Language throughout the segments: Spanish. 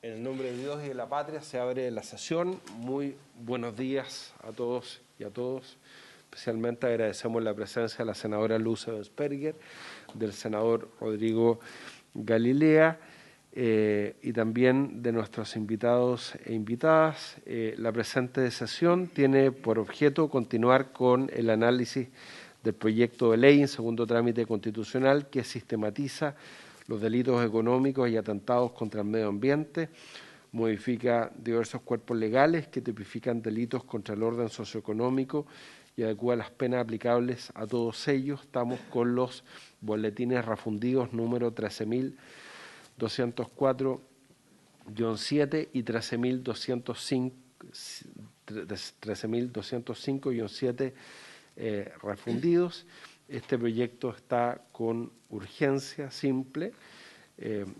En el nombre de Dios y de la patria se abre la sesión. Muy buenos días a todos y a todos. Especialmente agradecemos la presencia de la senadora Luz Ebensperger, del senador Rodrigo Galilea y también de nuestros invitados e invitadas. La presente sesión tiene por objeto continuar con el análisis del proyecto de ley en segundo trámite constitucional que sistematiza los delitos económicos y atentados contra el medio ambiente, modifica diversos cuerpos legales que tipifican delitos contra el orden socioeconómico y adecua las penas aplicables a todos ellos. Estamos con los boletines refundidos número 13.204-7 y 13.205-7 refundidos. Este proyecto está con urgencia simple,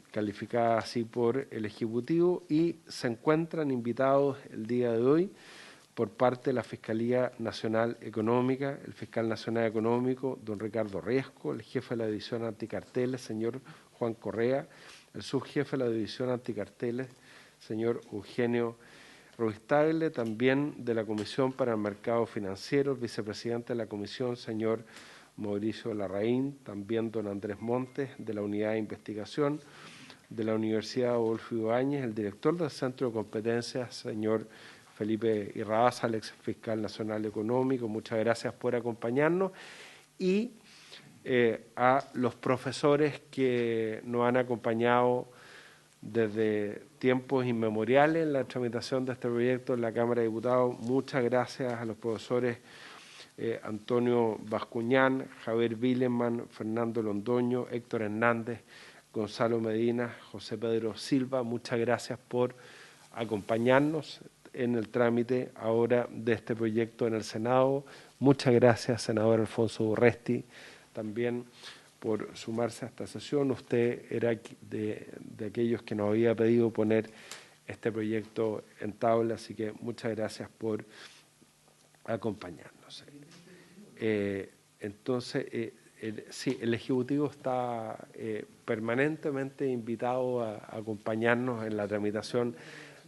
calificada así por el Ejecutivo, y se encuentran invitados el día de hoy por parte de la Fiscalía Nacional Económica, el fiscal nacional económico, don Ricardo Riesco, el jefe de la División Anticarteles, señor Juan Correa, el subjefe de la División Anticarteles, señor Eugenio Ruiz-Tagle, también de la Comisión para el Mercado Financiero, el vicepresidente de la Comisión, señor Mauricio Larraín, también don Andrés Montes, de la Unidad de Investigación de la Universidad Adolfo Ibáñez, el director del Centro de Competencias, señor Felipe Irraza, el ex fiscal nacional económico. Muchas gracias por acompañarnos. Y a los profesores que nos han acompañado desde tiempos inmemoriales en la tramitación de este proyecto en la Cámara de Diputados. Muchas gracias a los profesores Antonio Bascuñán, Javier Vileman, Fernando Londoño, Héctor Hernández, Gonzalo Medina, José Pedro Silva. Muchas gracias por acompañarnos en el trámite ahora de este proyecto en el Senado. Muchas gracias, senador Alfonso Urresti, también por sumarse a esta sesión. Usted era de aquellos que nos había pedido poner este proyecto en tabla, así que muchas gracias por acompañarnos. Entonces, sí, el Ejecutivo está permanentemente invitado a acompañarnos en la tramitación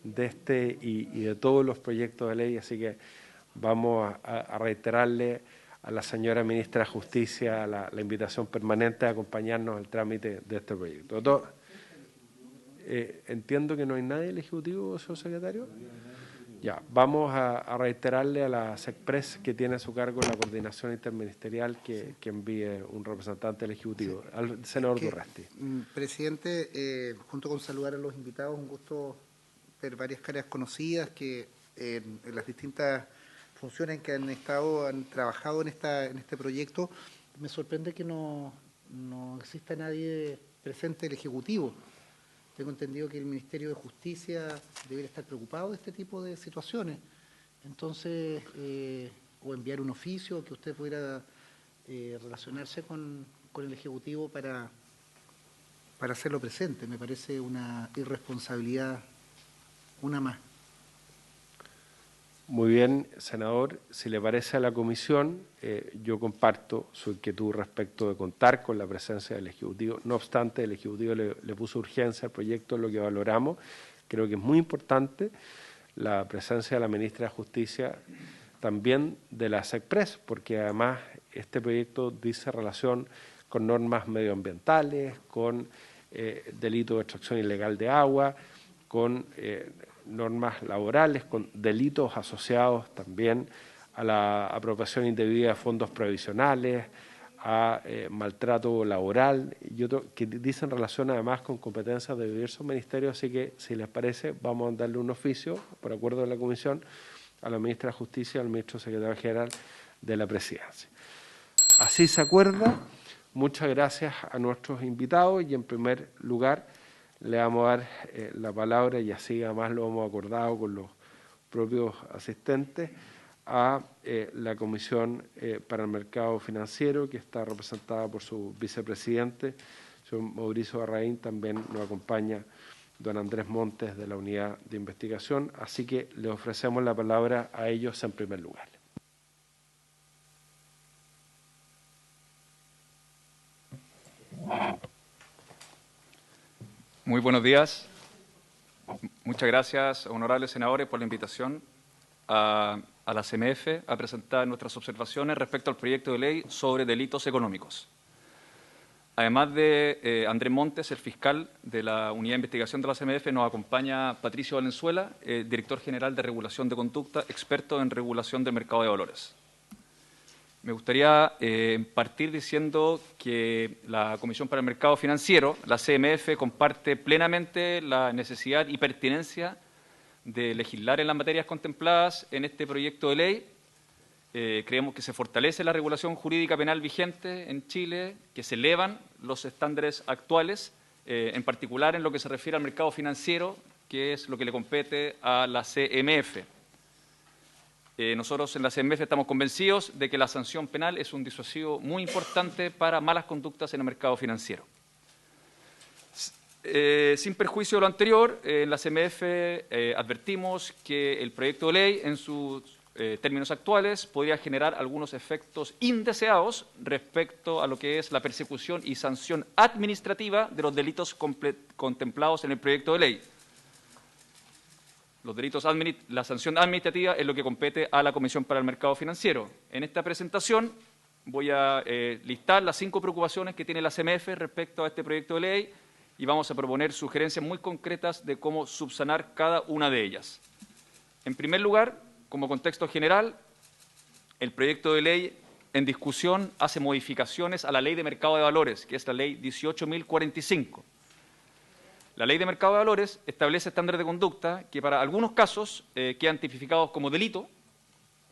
de este y de todos los proyectos de ley, así que vamos a reiterarle a la señora ministra de Justicia la invitación permanente a acompañarnos en el trámite de este proyecto. Entiendo que no hay nadie del Ejecutivo, señor secretario. Ya, vamos a reiterarle a la SECPRES que tiene a su cargo la coordinación interministerial que envíe un representante del Ejecutivo, sí, al senador Urresti. Presidente, junto con saludar a los invitados, un gusto ver varias caras conocidas que en las distintas funciones que han trabajado en este proyecto. Me sorprende que no exista nadie presente del Ejecutivo. Tengo entendido que el Ministerio de Justicia debería estar preocupado de este tipo de situaciones. Entonces, o enviar un oficio que usted pudiera relacionarse con el Ejecutivo para hacerlo presente. Me parece una irresponsabilidad, una más. Muy bien, senador. Si le parece a la comisión, yo comparto su inquietud respecto de contar con la presencia del Ejecutivo. No obstante, el Ejecutivo le puso urgencia al proyecto, lo que valoramos. Creo que es muy importante la presencia de la ministra de Justicia, también de la SECPRES, porque además este proyecto dice relación con normas medioambientales, con delito de extracción ilegal de agua, con normas laborales, con delitos asociados también a la apropiación indebida de fondos previsionales, a maltrato laboral y otros que dicen relación además con competencias de diversos ministerios. Así que, si les parece, vamos a darle un oficio, por acuerdo de la Comisión, a la ministra de Justicia y al ministro secretario general de la Presidencia. Así se acuerda. Muchas gracias a nuestros invitados y, en primer lugar, le vamos a dar la palabra, y así además lo hemos acordado con los propios asistentes, a la Comisión para el Mercado Financiero, que está representada por su vicepresidente, señor Mauricio Larraín. También nos acompaña don Andrés Montes, de la Unidad de Investigación. Así que le ofrecemos la palabra a ellos en primer lugar. Muy buenos días. Muchas gracias, honorables senadores, por la invitación a la CMF a presentar nuestras observaciones respecto al proyecto de ley sobre delitos económicos. Además de Andrés Montes, el fiscal de la Unidad de Investigación de la CMF, nos acompaña Patricio Valenzuela, director general de Regulación de Conducta, experto en regulación del mercado de valores. Me gustaría partir diciendo que la Comisión para el Mercado Financiero, la CMF, comparte plenamente la necesidad y pertinencia de legislar en las materias contempladas en este proyecto de ley. Creemos que se fortalece la regulación jurídica penal vigente en Chile, que se elevan los estándares actuales, en particular en lo que se refiere al mercado financiero, que es lo que le compete a la CMF. Nosotros en la CMF estamos convencidos de que la sanción penal es un disuasivo muy importante para malas conductas en el mercado financiero. Sin perjuicio de lo anterior, en la CMF advertimos que el proyecto de ley en sus términos actuales podría generar algunos efectos indeseados respecto a lo que es la persecución y sanción administrativa de los delitos contemplados en el proyecto de ley. Los delitos la sanción administrativa es lo que compete a la Comisión para el Mercado Financiero. En esta presentación voy a listar las 5 preocupaciones que tiene la CMF respecto a este proyecto de ley y vamos a proponer sugerencias muy concretas de cómo subsanar cada una de ellas. En primer lugar, como contexto general, el proyecto de ley en discusión hace modificaciones a la Ley de Mercado de Valores, que es la Ley 18.045. La Ley de Mercado de Valores establece estándares de conducta que para algunos casos quedan tipificados como delito,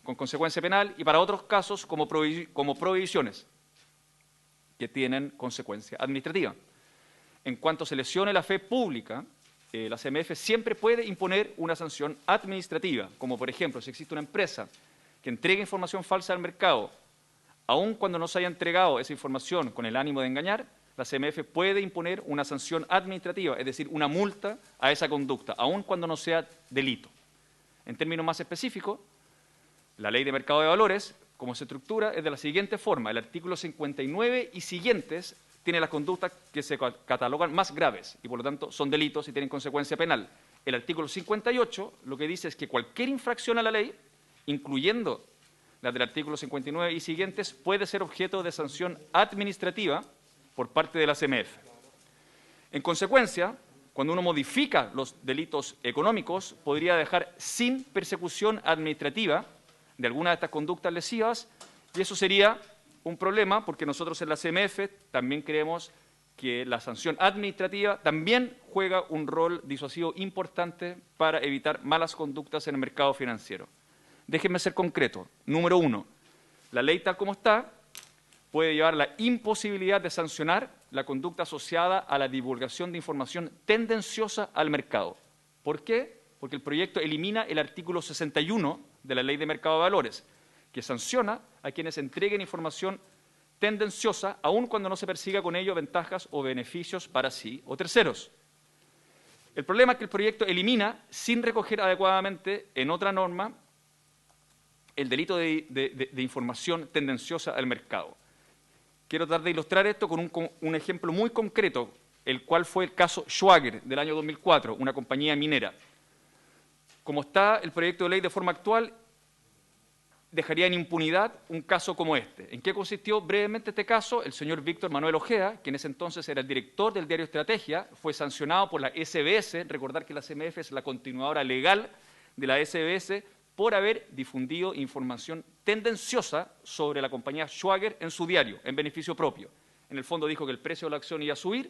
con consecuencia penal, y para otros casos como prohibiciones, que tienen consecuencia administrativa. En cuanto se lesione la fe pública, la CMF siempre puede imponer una sanción administrativa, como por ejemplo, si existe una empresa que entrega información falsa al mercado, aun cuando no se haya entregado esa información con el ánimo de engañar, la CMF puede imponer una sanción administrativa, es decir, una multa a esa conducta, aun cuando no sea delito. En términos más específicos, la Ley de Mercado de Valores, como se estructura, es de la siguiente forma. El artículo 59 y siguientes tiene las conductas que se catalogan más graves y, por lo tanto, son delitos y tienen consecuencia penal. El artículo 58 lo que dice es que cualquier infracción a la ley, incluyendo las del artículo 59 y siguientes, puede ser objeto de sanción administrativa por parte de la CMF. En consecuencia, cuando uno modifica los delitos económicos, podría dejar sin persecución administrativa de alguna de estas conductas lesivas, y eso sería un problema porque nosotros en la CMF también creemos que la sanción administrativa también juega un rol disuasivo importante para evitar malas conductas en el mercado financiero. Déjenme ser concreto. Número 1, la ley tal como está puede llevar la imposibilidad de sancionar la conducta asociada a la divulgación de información tendenciosa al mercado. ¿Por qué? Porque el proyecto elimina el artículo 61 de la Ley de Mercado de Valores, que sanciona a quienes entreguen información tendenciosa, aun cuando no se persiga con ello ventajas o beneficios para sí o terceros. El problema es que el proyecto elimina, sin recoger adecuadamente en otra norma, el delito de información tendenciosa al mercado. Quiero tratar de ilustrar esto con un ejemplo muy concreto, el cual fue el caso Schwager del año 2004, una compañía minera. Como está el proyecto de ley de forma actual, dejaría en impunidad un caso como este. ¿En qué consistió brevemente este caso? El señor Víctor Manuel Ojeda, que en ese entonces era el director del diario Estrategia, fue sancionado por la SBS, recordar que la CMF es la continuadora legal de la SBS, por haber difundido información tendenciosa sobre la compañía Schwager en su diario, en beneficio propio. En el fondo dijo que el precio de la acción iba a subir,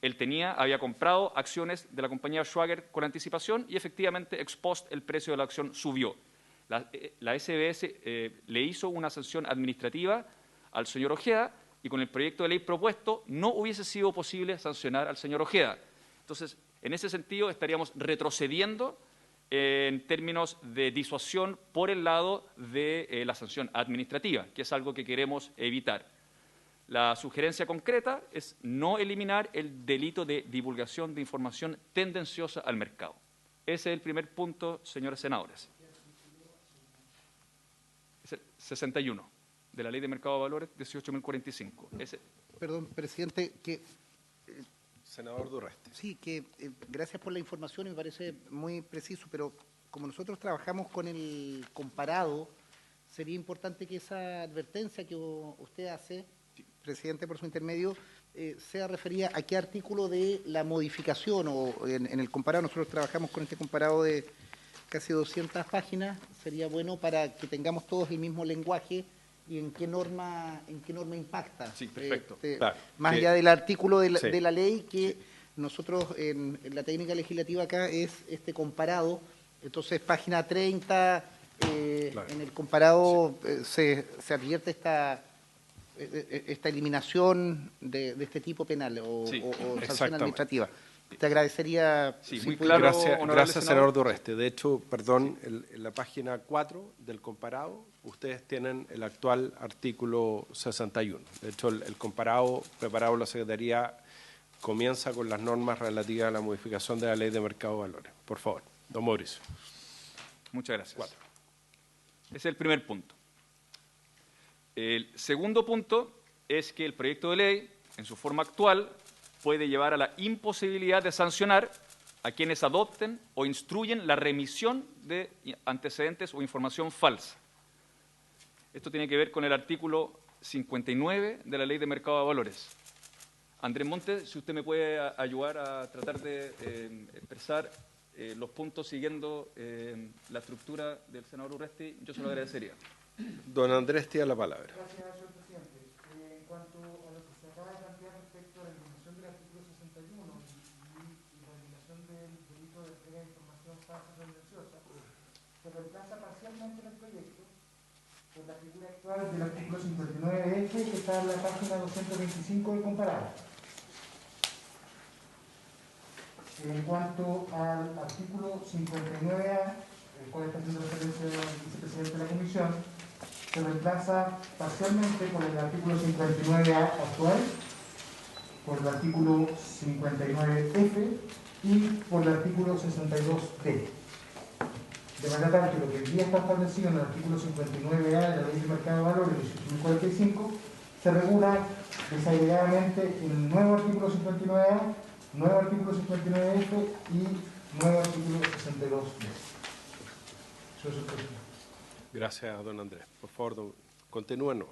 él había comprado acciones de la compañía Schwager con anticipación y efectivamente ex post el precio de la acción subió. La SBS le hizo una sanción administrativa al señor Ojeda y con el proyecto de ley propuesto no hubiese sido posible sancionar al señor Ojeda. Entonces, en ese sentido estaríamos retrocediendo en términos de disuasión por el lado de la sanción administrativa, que es algo que queremos evitar. La sugerencia concreta es no eliminar el delito de divulgación de información tendenciosa al mercado. Ese es el primer punto, señores senadores. Es el 61 de la Ley de Mercado de Valores 18.045. Perdón, presidente, que Senador Durresti. Sí, gracias por la información y me parece muy preciso, pero como nosotros trabajamos con el comparado, sería importante que esa advertencia que usted hace, presidente, por su intermedio, sea referida a qué artículo de la modificación o en el comparado. Nosotros trabajamos con este comparado de casi 200 páginas. Sería bueno para que tengamos todos el mismo lenguaje y en qué norma impacta. Sí, perfecto. Claro, más allá del artículo de sí, la ley que nosotros en la técnica legislativa acá es este comparado. Entonces, página 30, claro, en el comparado se advierte esta eliminación de este tipo penal o sanción administrativa. Te agradecería. Sí, si muy pudiera- claro. Gracias, Honorable senador Durresti. De hecho, perdón, en la página 4 del comparado, ustedes tienen el actual artículo 61. De hecho, el comparado preparado por la Secretaría comienza con las normas relativas a la modificación de la Ley de Mercado de Valores. Por favor, don Mauricio. Muchas gracias. Ese es el primer punto. El segundo punto es que el proyecto de ley, en su forma actual, puede llevar a la imposibilidad de sancionar a quienes adopten o instruyen la remisión de antecedentes o información falsa. Esto tiene que ver con el artículo 59 de la Ley de Mercado de Valores. Andrés Montes, si usted me puede ayudar a tratar de expresar los puntos siguiendo la estructura del senador Urresti, yo se lo agradecería. Don Andrés tiene la palabra. Gracias, señor presidente. En cuanto a lo que se acaba de plantear respecto a la eliminación del artículo 61 y la eliminación del delito de entrega de información falsa o tendenciosa, se reemplaza parcialmente en el proyecto por la figura actual del artículo 59F que está en la página 225 del comparado. En cuanto al artículo 59A, el cual está haciendo referencia al vicepresidente de la Comisión, se reemplaza parcialmente por el artículo 59A actual, por el artículo 59F y por el artículo 62D. De manera tal que lo que hoy día está establecido en el artículo 59A de la Ley de Mercado de Valores 18.045 se regula desagregadamente en el nuevo artículo 59A, nuevo artículo 59F y nuevo artículo 62D. Eso es el presidente. Gracias, don Andrés. Por favor, continúenos.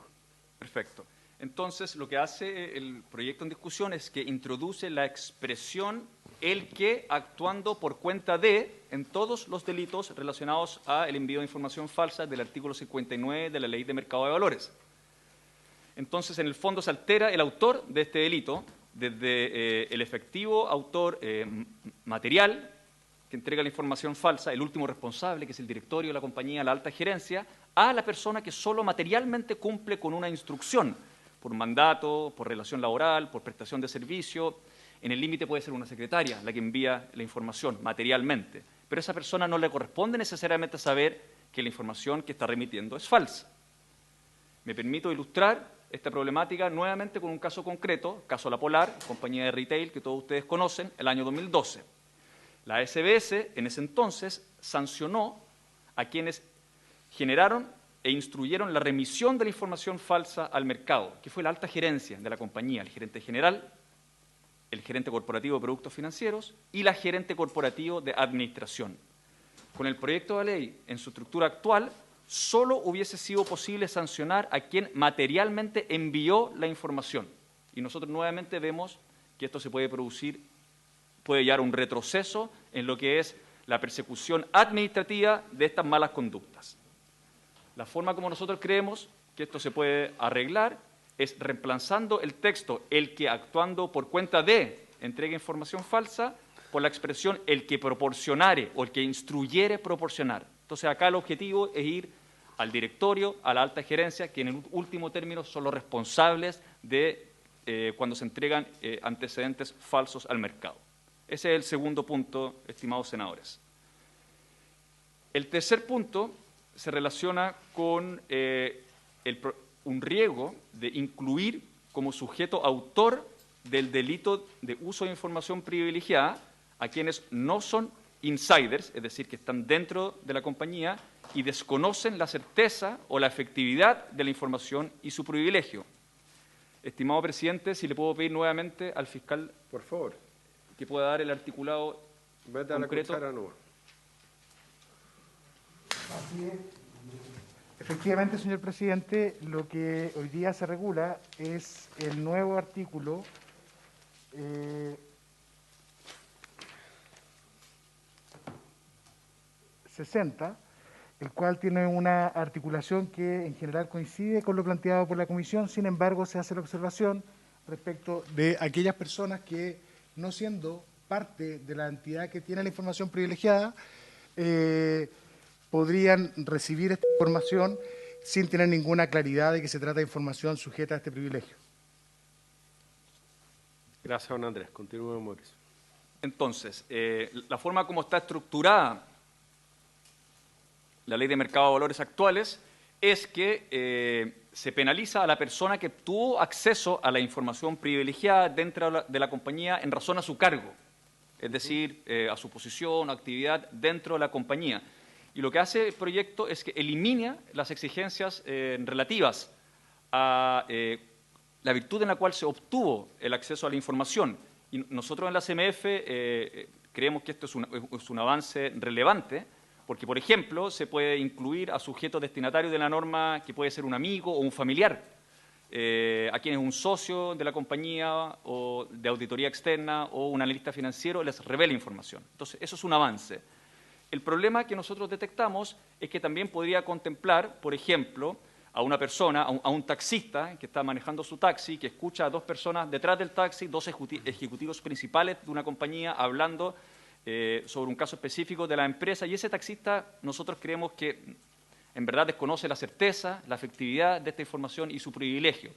Perfecto. Entonces, lo que hace el proyecto en discusión es que introduce la expresión el que actuando por cuenta de en todos los delitos relacionados al envío de información falsa del artículo 59 de la Ley de Mercado de Valores. Entonces, en el fondo se altera el autor de este delito, desde el efectivo autor material, que entrega la información falsa, el último responsable, que es el directorio de la compañía, la alta gerencia, a la persona que solo materialmente cumple con una instrucción, por mandato, por relación laboral, por prestación de servicio. En el límite puede ser una secretaria la que envía la información materialmente, pero a esa persona no le corresponde necesariamente saber que la información que está remitiendo es falsa. Me permito ilustrar esta problemática nuevamente con un caso concreto, caso La Polar, compañía de retail que todos ustedes conocen, el año 2012. La SBS, en ese entonces, sancionó a quienes generaron e instruyeron la remisión de la información falsa al mercado, que fue la alta gerencia de la compañía, el gerente general, el gerente corporativo de productos financieros y la gerente corporativo de administración. Con el proyecto de ley en su estructura actual, solo hubiese sido posible sancionar a quien materialmente envió la información. Y nosotros nuevamente vemos que esto se puede producir, puede llevar a un retroceso en lo que es la persecución administrativa de estas malas conductas. La forma como nosotros creemos que esto se puede arreglar es reemplazando el texto el que actuando por cuenta de entrega información falsa por la expresión el que proporcionare o el que instruyere proporcionar. Entonces acá el objetivo es ir al directorio, a la alta gerencia, que en el último término son los responsables de cuando se entregan antecedentes falsos al mercado. Ese es el segundo punto, estimados senadores. El tercer punto se relaciona con un riesgo de incluir como sujeto autor del delito de uso de información privilegiada a quienes no son insiders, es decir, que están dentro de la compañía y desconocen la certeza o la efectividad de la información y su privilegio. Estimado presidente, si le puedo pedir nuevamente al fiscal, Por favor. que pueda dar el articulado Vete a la concreto. cuchara nomás. Así es. Efectivamente, señor presidente, lo que hoy día se regula es el nuevo artículo 60, el cual tiene una articulación que en general coincide con lo planteado por la Comisión. Sin embargo, se hace la observación respecto de aquellas personas que, no siendo parte de la entidad que tiene la información privilegiada, podrían recibir esta información sin tener ninguna claridad de que se trata de información sujeta a este privilegio. Gracias, don Andrés. Continúe, Mauricio. Entonces, la forma como está estructurada la Ley de Mercado de Valores actuales es que se penaliza a la persona que tuvo acceso a la información privilegiada dentro de la compañía en razón a su cargo, es decir, a su posición o actividad dentro de la compañía. Y lo que hace el proyecto es que elimina las exigencias relativas a la virtud en la cual se obtuvo el acceso a la información. Y nosotros en la CMF creemos que esto es un avance relevante, porque, por ejemplo, se puede incluir a sujetos destinatarios de la norma que puede ser un amigo o un familiar, a quien es un socio de la compañía o de auditoría externa o un analista financiero, les revela información. Entonces, eso es un avance. El problema que nosotros detectamos es que también podría contemplar, por ejemplo, a una persona, a un taxista que está manejando su taxi, que escucha a dos personas detrás del taxi, dos ejecutivos principales de una compañía hablando sobre un caso específico de la empresa, y ese taxista nosotros creemos que en verdad desconoce la certeza, la efectividad de esta información y su privilegio.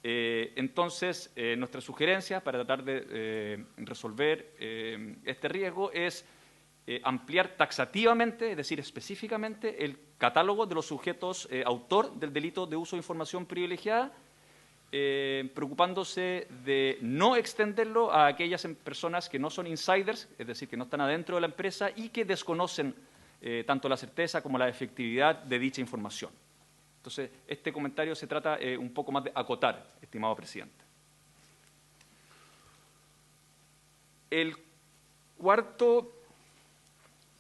Entonces, nuestra sugerencia para tratar de resolver este riesgo es ampliar taxativamente, es decir, específicamente, el catálogo de los sujetos autor del delito de uso de información privilegiada, preocupándose de no extenderlo a aquellas personas que no son insiders, es decir, que no están adentro de la empresa y que desconocen tanto la certeza como la efectividad de dicha información. Entonces, este comentario se trata un poco más de acotar, estimado presidente. El cuarto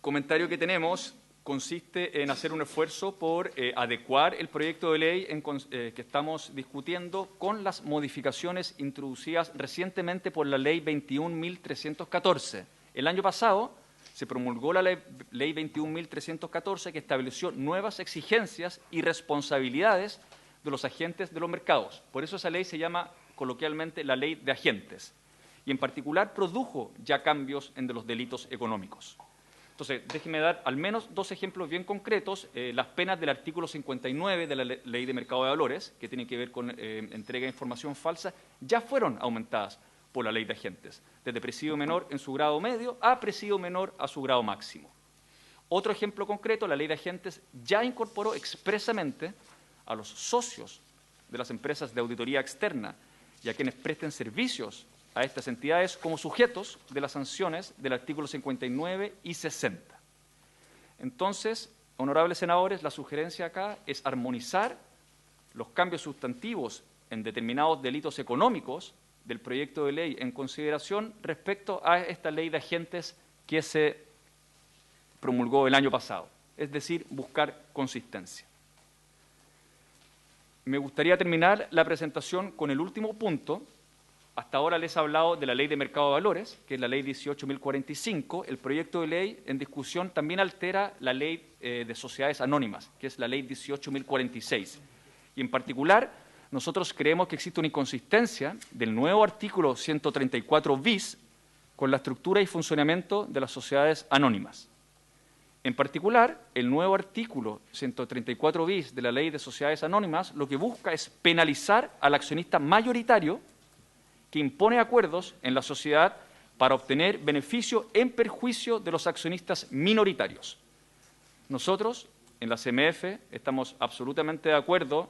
comentario que tenemos consiste en hacer un esfuerzo por adecuar el proyecto de ley que estamos discutiendo con las modificaciones introducidas recientemente por la Ley 21.314. El año pasado se promulgó la Ley 21.314 que estableció nuevas exigencias y responsabilidades de los agentes de los mercados. Por eso esa ley se llama coloquialmente la Ley de Agentes. Y en particular produjo ya cambios en los delitos económicos. Entonces, déjeme dar al menos dos ejemplos bien concretos. Las penas del artículo 59 de la Ley de Mercado de Valores, que tiene que ver con entrega de información falsa, ya fueron aumentadas por la Ley de Agentes, desde presidio menor en su grado medio a presidio menor a su grado máximo. Otro ejemplo concreto, la Ley de Agentes ya incorporó expresamente a los socios de las empresas de auditoría externa y a quienes presten servicios a estas entidades como sujetos de las sanciones del artículo 59 y 60. Entonces, honorables senadores, la sugerencia acá es armonizar los cambios sustantivos en determinados delitos económicos del proyecto de ley en consideración respecto a esta ley de agentes que se promulgó el año pasado, es decir, buscar consistencia. Me gustaría terminar la presentación con el último punto. Hasta ahora les he hablado de la Ley de Mercado de Valores, que es la Ley 18.045. El proyecto de ley en discusión también altera la Ley de Sociedades Anónimas, que es la Ley 18.046. Y en particular, nosotros creemos que existe una inconsistencia del nuevo artículo 134 bis con la estructura y funcionamiento de las sociedades anónimas. En particular, el nuevo artículo 134 bis de la Ley de Sociedades Anónimas lo que busca es penalizar al accionista mayoritario que impone acuerdos en la sociedad para obtener beneficio en perjuicio de los accionistas minoritarios. Nosotros, en la CMF, estamos absolutamente de acuerdo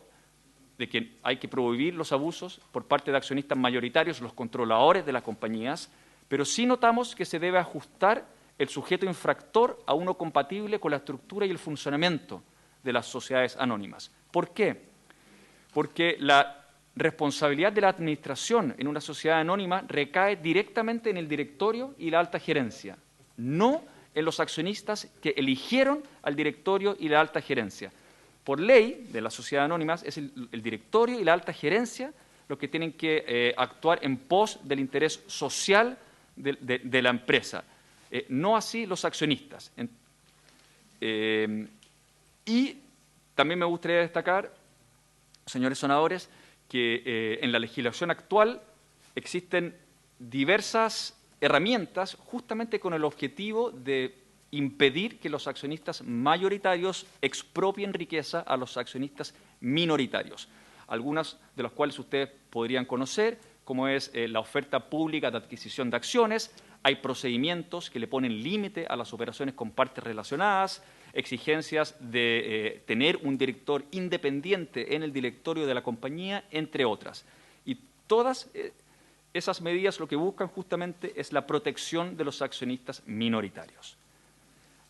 de que hay que prohibir los abusos por parte de accionistas mayoritarios, los controladores de las compañías, pero sí notamos que se debe ajustar el sujeto infractor a uno compatible con la estructura y el funcionamiento de las sociedades anónimas. ¿Por qué? Porque la responsabilidad de la administración en una sociedad anónima recae directamente en el directorio y la alta gerencia, no en los accionistas que eligieron al directorio y la alta gerencia. Por ley de las sociedades anónimas es el directorio y la alta gerencia los que tienen que actuar en pos del interés social de la empresa, no así los accionistas. Y también me gustaría destacar, señores senadores, que en la legislación actual existen diversas herramientas justamente con el objetivo de impedir que los accionistas mayoritarios expropien riqueza a los accionistas minoritarios, algunas de las cuales ustedes podrían conocer, como es la oferta pública de adquisición de acciones. Hay procedimientos que le ponen límite a las operaciones con partes relacionadas, exigencias de tener un director independiente en el directorio de la compañía, entre otras. Y todas esas medidas lo que buscan justamente es la protección de los accionistas minoritarios.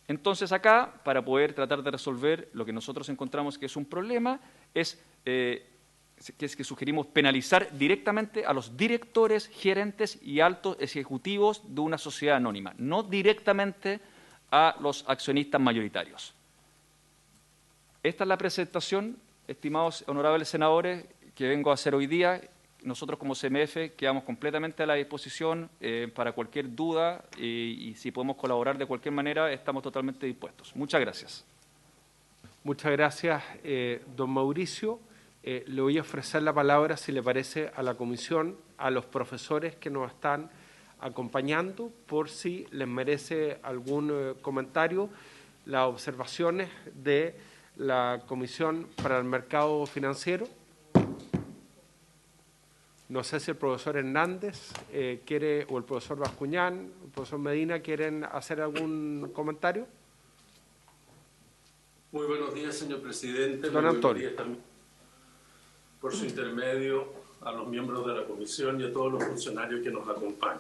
Entonces acá, para poder tratar de resolver lo que nosotros encontramos que es un problema, es que sugerimos penalizar directamente a los directores, gerentes y altos ejecutivos de una sociedad anónima, no directamente a los accionistas mayoritarios. Esta es la presentación, estimados honorables senadores, que vengo a hacer hoy día. Nosotros como CMF quedamos completamente a la disposición para cualquier duda y si podemos colaborar de cualquier manera, estamos totalmente dispuestos. Muchas gracias. Muchas gracias, don Mauricio. Le voy a ofrecer la palabra, si le parece, a la comisión, a los profesores que nos están acompañando, por si les merece algún comentario, las observaciones de la Comisión para el Mercado Financiero. No sé si el profesor Hernández quiere, o el profesor Bascuñán, el profesor Medina, quieren hacer algún comentario. Muy buenos días, señor presidente. Don Antonio. Buenos días también, por su intermedio, a los miembros de la comisión y a todos los funcionarios que nos acompañan.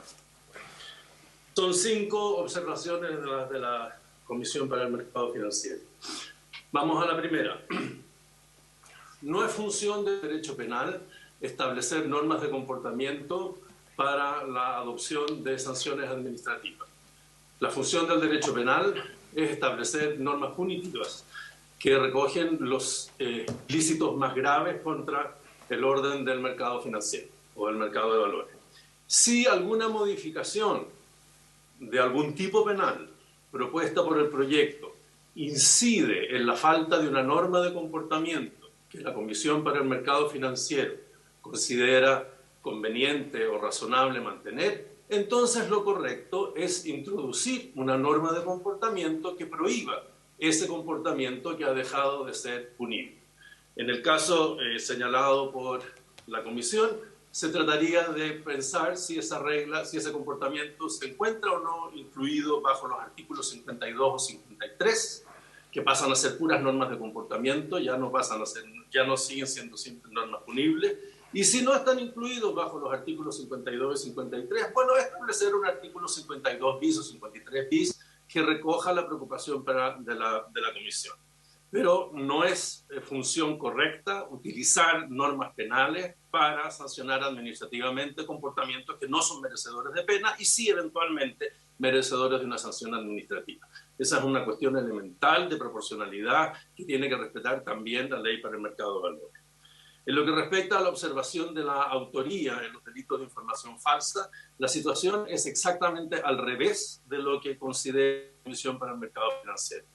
Son 5 observaciones de la Comisión para el Mercado Financiero. Vamos a la primera. No es función del derecho penal establecer normas de comportamiento para la adopción de sanciones administrativas. La función del derecho penal es establecer normas punitivas que recogen los ilícitos más graves contra el orden del mercado financiero o del mercado de valores. Si alguna modificación de algún tipo penal propuesta por el proyecto incide en la falta de una norma de comportamiento que la Comisión para el Mercado Financiero considera conveniente o razonable mantener, entonces lo correcto es introducir una norma de comportamiento que prohíba ese comportamiento que ha dejado de ser punible. En el caso señalado por la Comisión, se trataría de pensar si esa regla, si ese comportamiento se encuentra o no incluido bajo los artículos 52 o 53, que pasan a ser puras normas de comportamiento, ya no siguen siendo simples normas punibles, y si no están incluidos bajo los artículos 52 y 53, bueno, establecer un artículo 52 bis o 53 bis que recoja la preocupación de la Comisión. Pero no es función correcta utilizar normas penales para sancionar administrativamente comportamientos que no son merecedores de pena y sí eventualmente merecedores de una sanción administrativa. Esa es una cuestión elemental de proporcionalidad que tiene que respetar también la ley para el mercado de valores. En lo que respecta a la observación de la autoría en los delitos de información falsa, la situación es exactamente al revés de lo que considera la Comisión para el Mercado Financiero.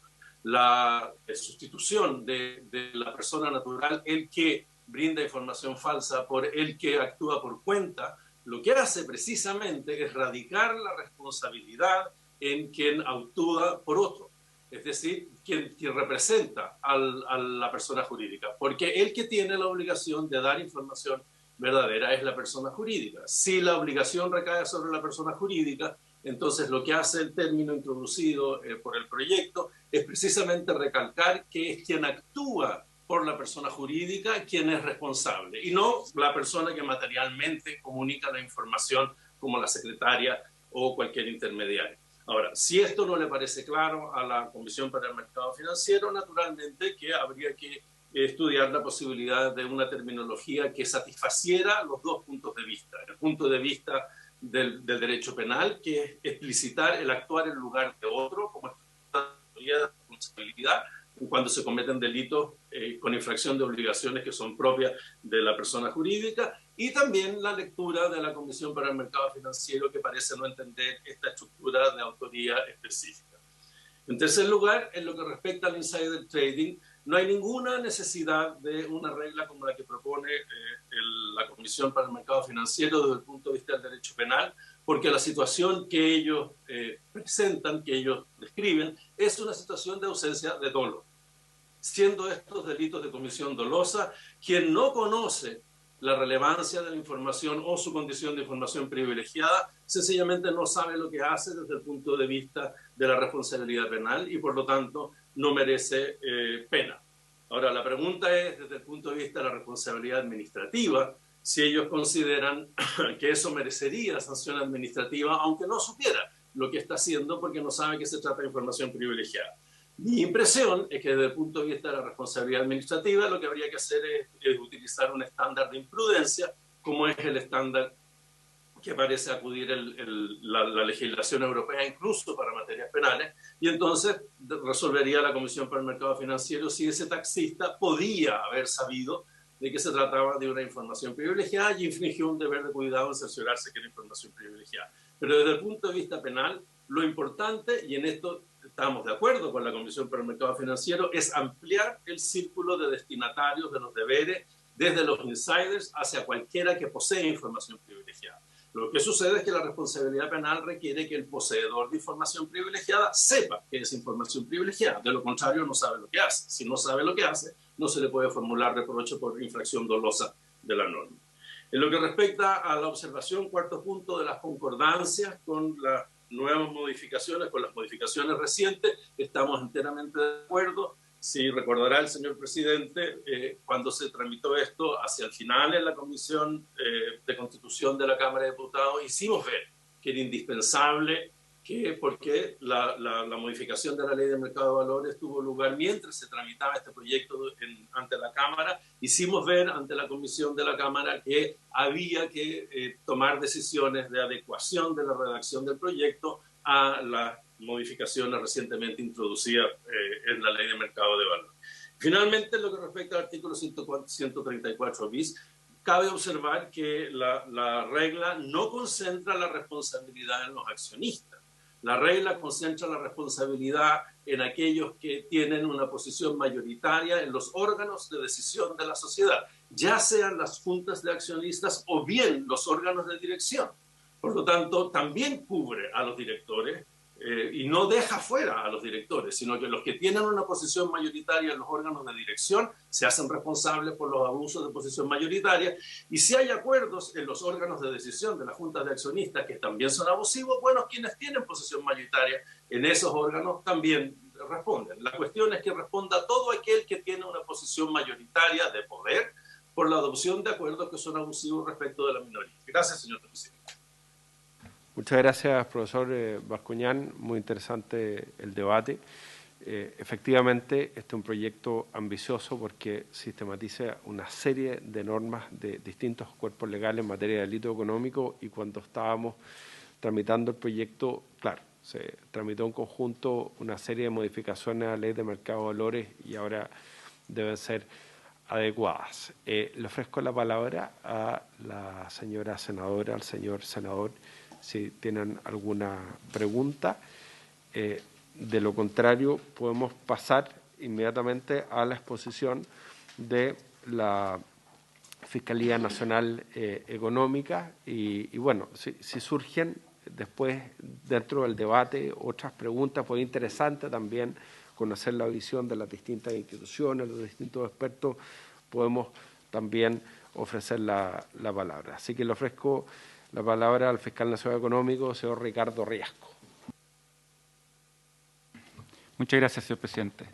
La sustitución de la persona natural, el que brinda información falsa, por el que actúa por cuenta, lo que hace precisamente es radicar la responsabilidad en quien actúa por otro, es decir, quien representa a la persona jurídica, porque el que tiene la obligación de dar información verdadera es la persona jurídica. Si la obligación recae sobre la persona jurídica, entonces lo que hace el término introducido por el proyecto es precisamente recalcar que es quien actúa por la persona jurídica quien es responsable y no la persona que materialmente comunica la información como la secretaria o cualquier intermediario. Ahora, si esto no le parece claro a la Comisión para el Mercado Financiero, naturalmente que habría que estudiar la posibilidad de una terminología que satisfaciera los dos puntos de vista. El punto de vista del derecho penal, que es explicitar el actuar en lugar de otro, como teoría de responsabilidad, cuando se cometen delitos con infracción de obligaciones que son propias de la persona jurídica, y también la lectura de la Comisión para el Mercado Financiero, que parece no entender esta estructura de autoría específica. En tercer lugar, en lo que respecta al insider trading, no hay ninguna necesidad de una regla como la que propone la Comisión para el Mercado Financiero desde el punto de vista del derecho penal, porque la situación que ellos presentan, que ellos describen, es una situación de ausencia de dolo. Siendo estos delitos de comisión dolosa, quien no conoce la relevancia de la información o su condición de información privilegiada, sencillamente no sabe lo que hace desde el punto de vista de la responsabilidad penal y por lo tanto no merece pena. Ahora, la pregunta es, desde el punto de vista de la responsabilidad administrativa, si ellos consideran que eso merecería sanción administrativa, aunque no supiera lo que está haciendo porque no sabe que se trata de información privilegiada. Mi impresión es que desde el punto de vista de la responsabilidad administrativa lo que habría que hacer es utilizar un estándar de imprudencia, como es el estándar que parece acudir la legislación europea incluso para materias penales, y entonces resolvería la Comisión para el Mercado Financiero si ese taxista podía haber sabido de que se trataba de una información privilegiada y infringió un deber de cuidado en cerciorarse que era información privilegiada. Pero desde el punto de vista penal, lo importante, y en esto estamos de acuerdo con la Comisión para el Mercado Financiero, es ampliar el círculo de destinatarios de los deberes desde los insiders hacia cualquiera que posee información privilegiada. Lo que sucede es que la responsabilidad penal requiere que el poseedor de información privilegiada sepa que es información privilegiada. De lo contrario, no sabe lo que hace. Si no sabe lo que hace, no se le puede formular reproche por infracción dolosa de la norma. En lo que respecta a la observación, cuarto punto, de las concordancias con las nuevas modificaciones, con las modificaciones recientes, estamos enteramente de acuerdo. Si recordará el señor presidente, cuando se tramitó esto hacia el final en la Comisión de Constitución de la Cámara de Diputados, hicimos ver que era indispensable porque la modificación de la Ley de Mercado de Valores tuvo lugar mientras se tramitaba este proyecto ante la Cámara. Hicimos ver ante la Comisión de la Cámara que había que tomar decisiones de adecuación de la redacción del proyecto a las modificaciones recientemente introducidas en la Ley de Mercado de Valores. Finalmente, en lo que respecta al artículo 134 bis, cabe observar que la regla no concentra la responsabilidad en los accionistas. La regla concentra la responsabilidad en aquellos que tienen una posición mayoritaria en los órganos de decisión de la sociedad, ya sean las juntas de accionistas o bien los órganos de dirección. Por lo tanto, también cubre a los directores y no deja fuera a los directores, sino que los que tienen una posición mayoritaria en los órganos de dirección se hacen responsables por los abusos de posición mayoritaria, y si hay acuerdos en los órganos de decisión de las juntas de accionistas que también son abusivos, bueno, quienes tienen posición mayoritaria en esos órganos también responden. La cuestión es que responda todo aquel que tiene una posición mayoritaria de poder por la adopción de acuerdos que son abusivos respecto de la minoría. Gracias, señor presidente. Muchas gracias, profesor Bascuñán. Muy interesante el debate. Efectivamente, este es un proyecto ambicioso porque sistematiza una serie de normas de distintos cuerpos legales en materia de delito económico, y cuando estábamos tramitando el proyecto, claro, se tramitó en conjunto una serie de modificaciones a la Ley de Mercado de Valores y ahora deben ser adecuadas. Le ofrezco la palabra a la señora senadora, al señor senador, si tienen alguna pregunta. De lo contrario, podemos pasar inmediatamente a la exposición de la Fiscalía Nacional Económica y bueno, si surgen después dentro del debate otras preguntas, pues interesante también conocer la visión de las distintas instituciones, los distintos expertos, podemos también ofrecer la palabra. Así que le ofrezco la palabra al fiscal nacional económico, señor Ricardo Riasco. Muchas gracias, señor presidente.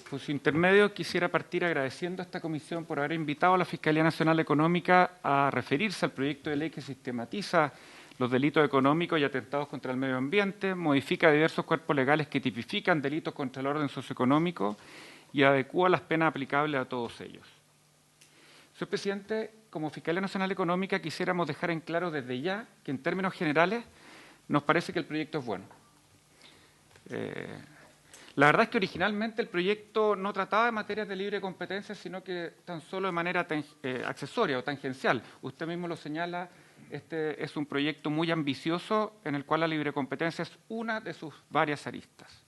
Por su intermedio, quisiera partir agradeciendo a esta comisión por haber invitado a la Fiscalía Nacional Económica a referirse al proyecto de ley que sistematiza los delitos económicos y atentados contra el medio ambiente, modifica diversos cuerpos legales que tipifican delitos contra el orden socioeconómico y adecúa las penas aplicables a todos ellos. Señor presidente, como Fiscalía Nacional Económica quisiéramos dejar en claro desde ya que en términos generales nos parece que el proyecto es bueno. La verdad es que originalmente el proyecto no trataba de materias de libre competencia, sino que tan solo de manera accesoria o tangencial. Usted mismo lo señala, este es un proyecto muy ambicioso en el cual la libre competencia es una de sus varias aristas.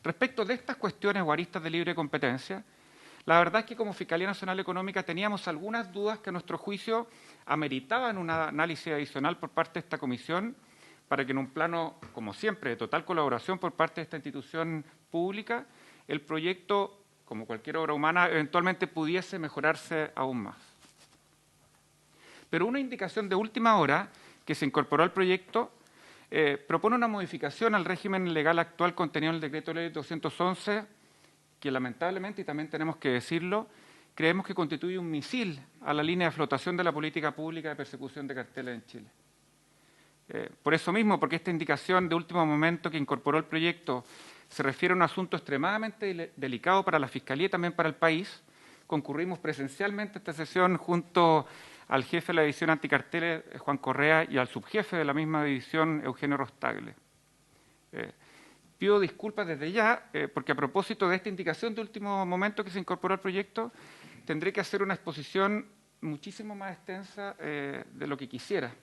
Respecto de estas cuestiones o aristas de libre competencia, la verdad es que como Fiscalía Nacional Económica teníamos algunas dudas que a nuestro juicio ameritaban un análisis adicional por parte de esta comisión para que en un plano, como siempre, de total colaboración por parte de esta institución pública, el proyecto, como cualquier obra humana, eventualmente pudiese mejorarse aún más. Pero una indicación de última hora que se incorporó al proyecto propone una modificación al régimen legal actual contenido en el Decreto Ley 211, que lamentablemente, y también tenemos que decirlo, creemos que constituye un misil a la línea de flotación de la política pública de persecución de carteles en Chile. Por eso mismo, porque esta indicación de último momento que incorporó el proyecto se refiere a un asunto extremadamente delicado para la Fiscalía y también para el país, concurrimos presencialmente a esta sesión junto al jefe de la división anticarteles, Juan Correa, y al subjefe de la misma división, Eugenio Rostagle. Pido disculpas desde ya, porque a propósito de esta indicación de último momento que se incorporó al proyecto, tendré que hacer una exposición muchísimo más extensa de lo que quisiera.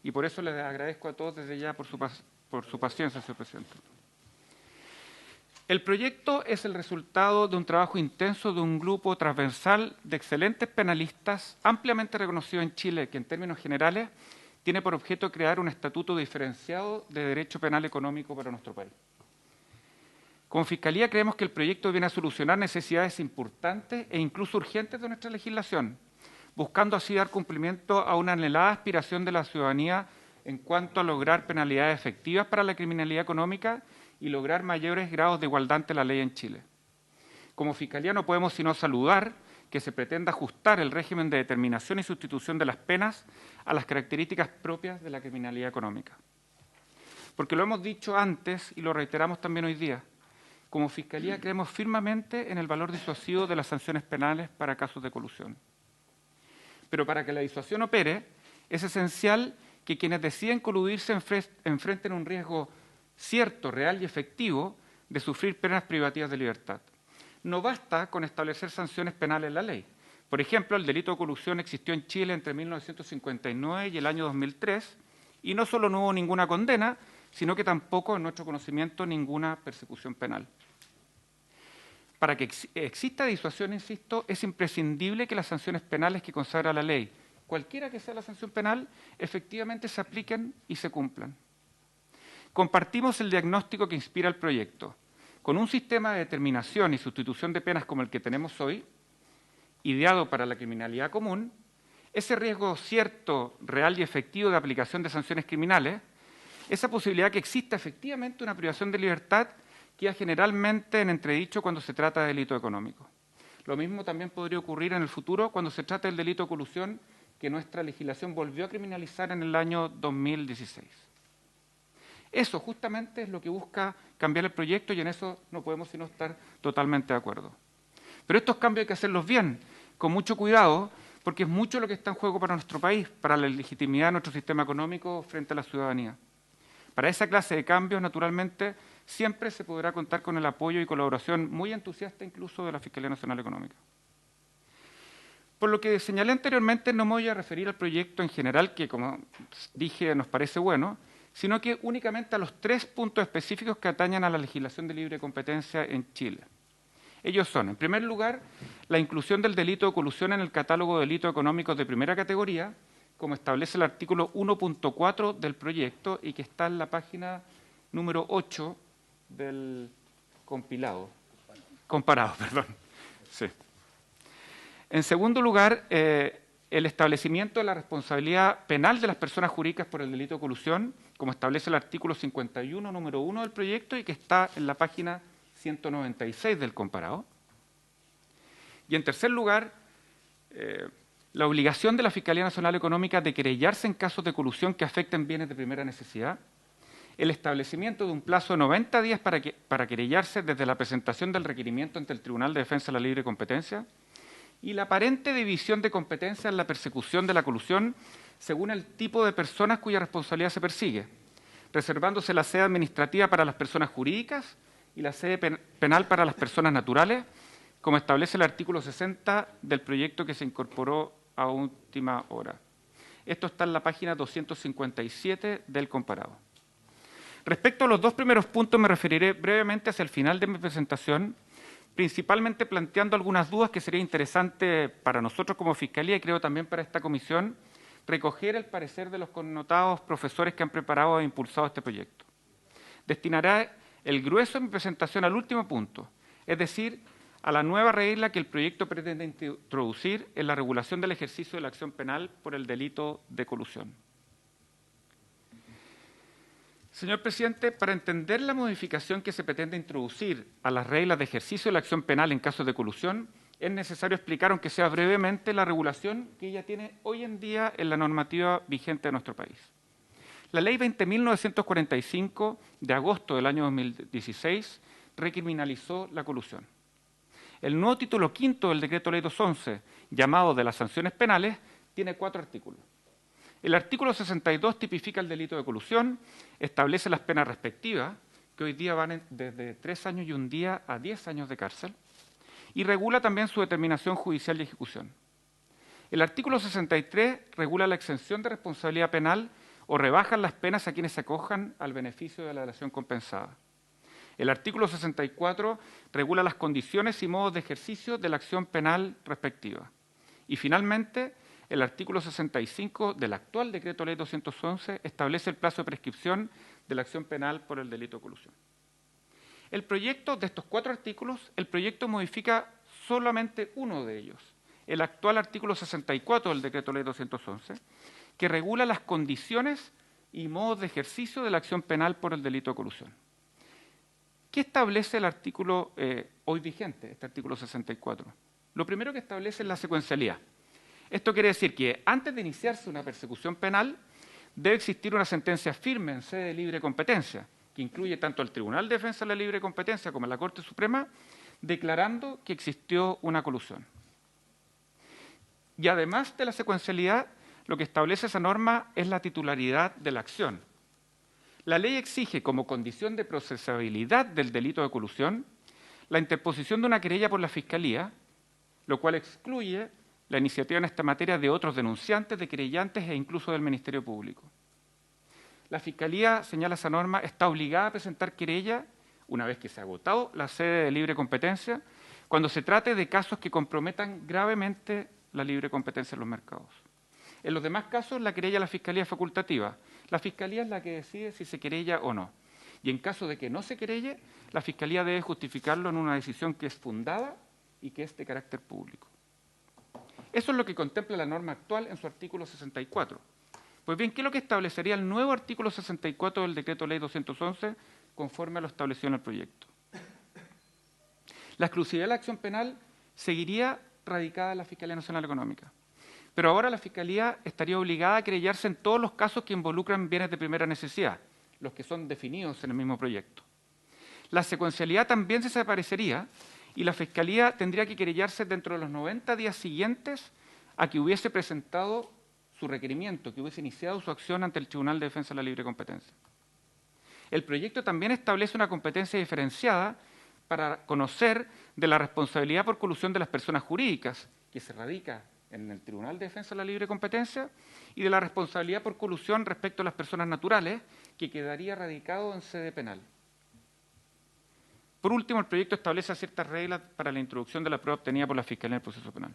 Y por eso les agradezco a todos desde ya por su paciencia, señor presidente. El proyecto es el resultado de un trabajo intenso de un grupo transversal de excelentes penalistas, ampliamente reconocido en Chile, que en términos generales tiene por objeto crear un estatuto diferenciado de derecho penal económico para nuestro país. Como Fiscalía creemos que el proyecto viene a solucionar necesidades importantes e incluso urgentes de nuestra legislación, buscando así dar cumplimiento a una anhelada aspiración de la ciudadanía en cuanto a lograr penalidades efectivas para la criminalidad económica y lograr mayores grados de igualdad ante la ley en Chile. Como Fiscalía no podemos sino saludar que se pretenda ajustar el régimen de determinación y sustitución de las penas a las características propias de la criminalidad económica. Porque lo hemos dicho antes y lo reiteramos también hoy día, como Fiscalía creemos firmemente en el valor disuasivo de las sanciones penales para casos de colusión. Pero para que la disuasión opere, es esencial que quienes deciden coludirse enfrenten un riesgo cierto, real y efectivo de sufrir penas privativas de libertad. No basta con establecer sanciones penales en la ley. Por ejemplo, el delito de colusión existió en Chile entre 1959 y el año 2003 y no solo no hubo ninguna condena, sino que tampoco, en nuestro conocimiento, ninguna persecución penal. Para que exista disuasión, insisto, es imprescindible que las sanciones penales que consagra la ley, cualquiera que sea la sanción penal, efectivamente se apliquen y se cumplan. Compartimos el diagnóstico que inspira el proyecto. Con un sistema de determinación y sustitución de penas como el que tenemos hoy, ideado para la criminalidad común, ese riesgo cierto, real y efectivo de aplicación de sanciones criminales, esa posibilidad que exista efectivamente una privación de libertad queda generalmente en entredicho cuando se trata de delito económico. Lo mismo también podría ocurrir en el futuro cuando se trata del delito de colusión que nuestra legislación volvió a criminalizar en el año 2016. Eso justamente es lo que busca cambiar el proyecto y en eso no podemos sino estar totalmente de acuerdo. Pero estos cambios hay que hacerlos bien, con mucho cuidado, porque es mucho lo que está en juego para nuestro país, para la legitimidad de nuestro sistema económico frente a la ciudadanía. Para esa clase de cambios, naturalmente, siempre se podrá contar con el apoyo y colaboración muy entusiasta incluso de la Fiscalía Nacional Económica. Por lo que señalé anteriormente, no me voy a referir al proyecto en general, que como dije nos parece bueno, sino que únicamente a los 3 puntos específicos que atañen a la legislación de libre competencia en Chile. Ellos son, en primer lugar, la inclusión del delito de colusión en el catálogo de delitos económicos de primera categoría, como establece el artículo 1.4 del proyecto y que está en la página número 8 del comparado. Sí. En segundo lugar, el establecimiento de la responsabilidad penal de las personas jurídicas por el delito de colusión, como establece el artículo 51, número 1 del proyecto y que está en la página 196 del comparado. Y en tercer lugar, la obligación de la Fiscalía Nacional Económica de querellarse en casos de colusión que afecten bienes de primera necesidad. el establecimiento de un plazo de 90 días para querellarse desde la presentación del requerimiento ante el Tribunal de Defensa de la Libre Competencia y la aparente división de competencias en la persecución de la colusión según el tipo de personas cuya responsabilidad se persigue, reservándose la sede administrativa para las personas jurídicas y la sede penal para las personas naturales, como establece el artículo 60 del proyecto que se incorporó a última hora. Esto está en la página 257 del comparado. Respecto a los dos primeros puntos, me referiré brevemente hacia el final de mi presentación, principalmente planteando algunas dudas que sería interesante para nosotros como Fiscalía y creo también para esta comisión, recoger el parecer de los connotados profesores que han preparado e impulsado este proyecto. Destinaré el grueso de mi presentación al último punto, es decir, a la nueva regla que el proyecto pretende introducir en la regulación del ejercicio de la acción penal por el delito de colusión. Señor presidente, para entender la modificación que se pretende introducir a las reglas de ejercicio de la acción penal en caso de colusión, es necesario explicar, aunque sea brevemente, la regulación que ella tiene hoy en día en la normativa vigente de nuestro país. La Ley 20.945 de agosto del año 2016 recriminalizó la colusión. El nuevo título quinto del Decreto Ley 211, llamado de las sanciones penales, tiene 4 artículos. El artículo 62 tipifica el delito de colusión, establece las penas respectivas, que hoy día van desde 3 años y un día a 10 años de cárcel, y regula también su determinación judicial y ejecución. El artículo 63 regula la exención de responsabilidad penal o rebaja las penas a quienes se acojan al beneficio de la dación compensada. El artículo 64 regula las condiciones y modos de ejercicio de la acción penal respectiva. Y finalmente, el artículo 65 del actual Decreto Ley 211 establece el plazo de prescripción de la acción penal por el delito de colusión. El proyecto, de estos 4 artículos, el proyecto modifica solamente uno de ellos, el actual artículo 64 del Decreto Ley 211, que regula las condiciones y modos de ejercicio de la acción penal por el delito de colusión. ¿Qué establece el artículo hoy vigente, este artículo 64? Lo primero que establece es la secuencialidad. Esto quiere decir que antes de iniciarse una persecución penal, debe existir una sentencia firme en sede de libre competencia, que incluye tanto al Tribunal de Defensa de la Libre Competencia como a la Corte Suprema, declarando que existió una colusión. Y además de la secuencialidad, lo que establece esa norma es la titularidad de la acción. La ley exige como condición de procesabilidad del delito de colusión la interposición de una querella por la Fiscalía, lo cual excluye la iniciativa en esta materia de otros denunciantes, de querellantes e incluso del Ministerio Público. La Fiscalía, señala esa norma, está obligada a presentar querella, una vez que se ha agotado la sede de libre competencia, cuando se trate de casos que comprometan gravemente la libre competencia en los mercados. En los demás casos, la querella a la Fiscalía es facultativa. La Fiscalía es la que decide si se querella o no. Y en caso de que no se querelle, la Fiscalía debe justificarlo en una decisión que es fundada y que es de carácter público. Eso es lo que contempla la norma actual en su artículo 64. Pues bien, ¿qué es lo que establecería el nuevo artículo 64 del Decreto Ley 211 conforme a lo establecido en el proyecto? La exclusividad de la acción penal seguiría radicada en la Fiscalía Nacional Económica. Pero ahora la Fiscalía estaría obligada a querellarse en todos los casos que involucran bienes de primera necesidad, los que son definidos en el mismo proyecto. La secuencialidad también desaparecería y la Fiscalía tendría que querellarse dentro de los 90 días siguientes a que hubiese presentado su requerimiento, que hubiese iniciado su acción ante el Tribunal de Defensa de la Libre Competencia. El proyecto también establece una competencia diferenciada para conocer de la responsabilidad por colusión de las personas jurídicas, que se radica en el Tribunal de Defensa de la Libre Competencia, y de la responsabilidad por colusión respecto a las personas naturales, que quedaría radicado en sede penal. Por último, el proyecto establece ciertas reglas para la introducción de la prueba obtenida por la Fiscalía en el proceso penal.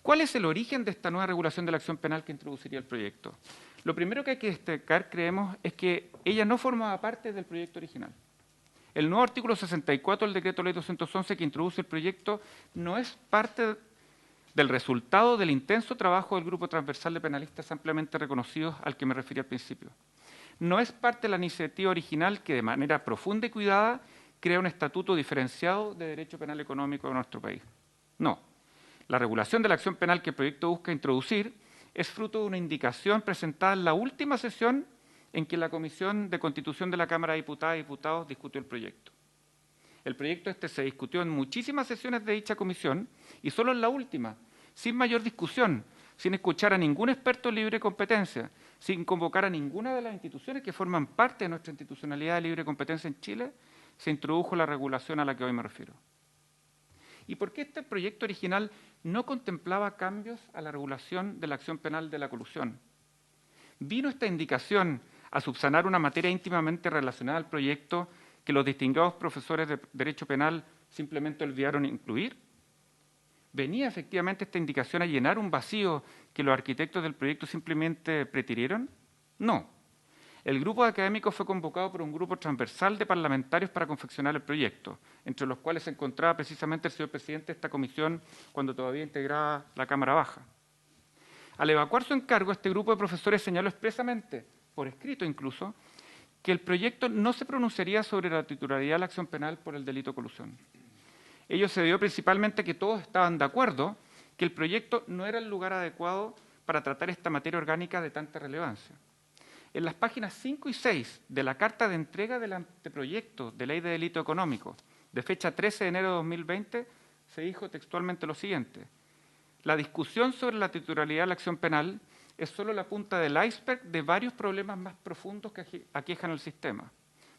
¿Cuál es el origen de esta nueva regulación de la acción penal que introduciría el proyecto? Lo primero que hay que destacar, creemos, es que ella no formaba parte del proyecto original. El nuevo artículo 64 del Decreto Ley 211 que introduce el proyecto no es parte del resultado del intenso trabajo del Grupo Transversal de Penalistas ampliamente reconocidos al que me referí al principio. No es parte de la iniciativa original que de manera profunda y cuidada crea un estatuto diferenciado de derecho penal económico de nuestro país. No. La regulación de la acción penal que el proyecto busca introducir es fruto de una indicación presentada en la última sesión en que la Comisión de Constitución de la Cámara de Diputadas y Diputados discutió el proyecto. El proyecto se discutió en muchísimas sesiones de dicha comisión y solo en la última, sin mayor discusión, sin escuchar a ningún experto en libre competencia, sin convocar a ninguna de las instituciones que forman parte de nuestra institucionalidad de libre competencia en Chile, se introdujo la regulación a la que hoy me refiero. ¿Y por qué este proyecto original no contemplaba cambios a la regulación de la acción penal de la colusión? ¿Vino esta indicación a subsanar una materia íntimamente relacionada al proyecto que los distinguidos profesores de Derecho Penal simplemente olvidaron incluir? ¿Venía efectivamente esta indicación a llenar un vacío que los arquitectos del proyecto simplemente pretirieron? No. El grupo de académicos fue convocado por un grupo transversal de parlamentarios para confeccionar el proyecto, entre los cuales se encontraba precisamente el señor presidente de esta comisión cuando todavía integraba la Cámara Baja. Al evacuar su encargo, este grupo de profesores señaló expresamente, por escrito incluso, que el proyecto no se pronunciaría sobre la titularidad de la acción penal por el delito de colusión. Ello se debió principalmente a que todos estaban de acuerdo que el proyecto no era el lugar adecuado para tratar esta materia orgánica de tanta relevancia. En las páginas 5 y 6 de la carta de entrega del anteproyecto de ley de delito económico, de fecha 13 de enero de 2020, se dijo textualmente lo siguiente: la discusión sobre la titularidad de la acción penal es solo la punta del iceberg de varios problemas más profundos que aquejan el sistema,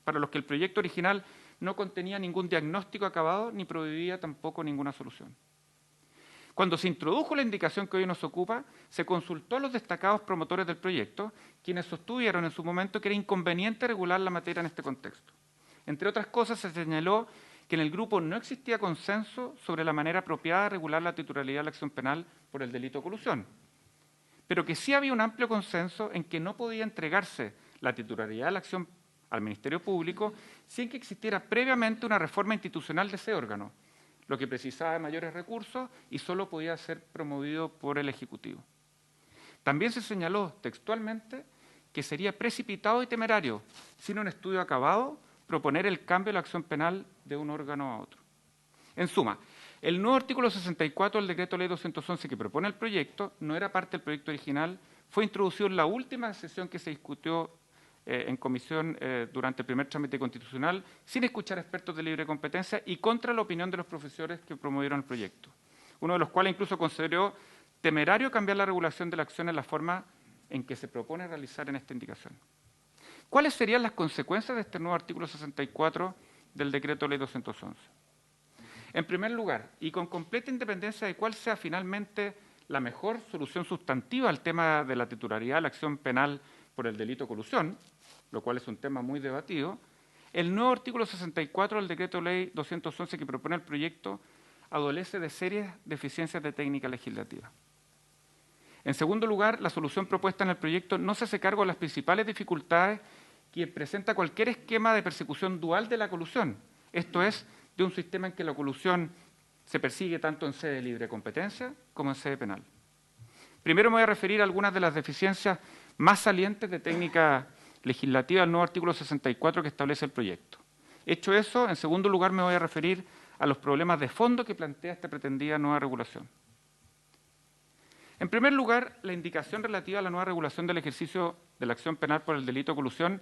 para los que el proyecto original no contenía ningún diagnóstico acabado ni prohibía tampoco ninguna solución. Cuando se introdujo la indicación que hoy nos ocupa, se consultó a los destacados promotores del proyecto, quienes sostuvieron en su momento que era inconveniente regular la materia en este contexto. Entre otras cosas, se señaló que en el grupo no existía consenso sobre la manera apropiada de regular la titularidad de la acción penal por el delito de colusión, pero que sí había un amplio consenso en que no podía entregarse la titularidad de la acción al Ministerio Público sin que existiera previamente una reforma institucional de ese órgano, lo que precisaba de mayores recursos y solo podía ser promovido por el Ejecutivo. También se señaló textualmente que sería precipitado y temerario, sin un estudio acabado, proponer el cambio de la acción penal de un órgano a otro. En suma, el nuevo artículo 64 del Decreto Ley 211 que propone el proyecto no era parte del proyecto original, fue introducido en la última sesión que se discutió en comisión durante el primer trámite constitucional, sin escuchar a expertos de libre competencia y contra la opinión de los profesores que promovieron el proyecto, uno de los cuales incluso consideró temerario cambiar la regulación de la acción en la forma en que se propone realizar en esta indicación. ¿Cuáles serían las consecuencias de este nuevo artículo 64 del Decreto Ley 211? En primer lugar, y con completa independencia de cuál sea finalmente la mejor solución sustantiva al tema de la titularidad de la acción penal por el delito de colusión, lo cual es un tema muy debatido, el nuevo artículo 64 del Decreto Ley 211 que propone el proyecto adolece de serias deficiencias de técnica legislativa. En segundo lugar, la solución propuesta en el proyecto no se hace cargo de las principales dificultades que presenta cualquier esquema de persecución dual de la colusión, esto es, de un sistema en que la colusión se persigue tanto en sede de libre competencia como en sede penal. Primero me voy a referir a algunas de las deficiencias más salientes de técnica legislativa del nuevo artículo 64 que establece el proyecto. Hecho eso, en segundo lugar me voy a referir a los problemas de fondo que plantea esta pretendida nueva regulación. En primer lugar, la indicación relativa a la nueva regulación del ejercicio de la acción penal por el delito de colusión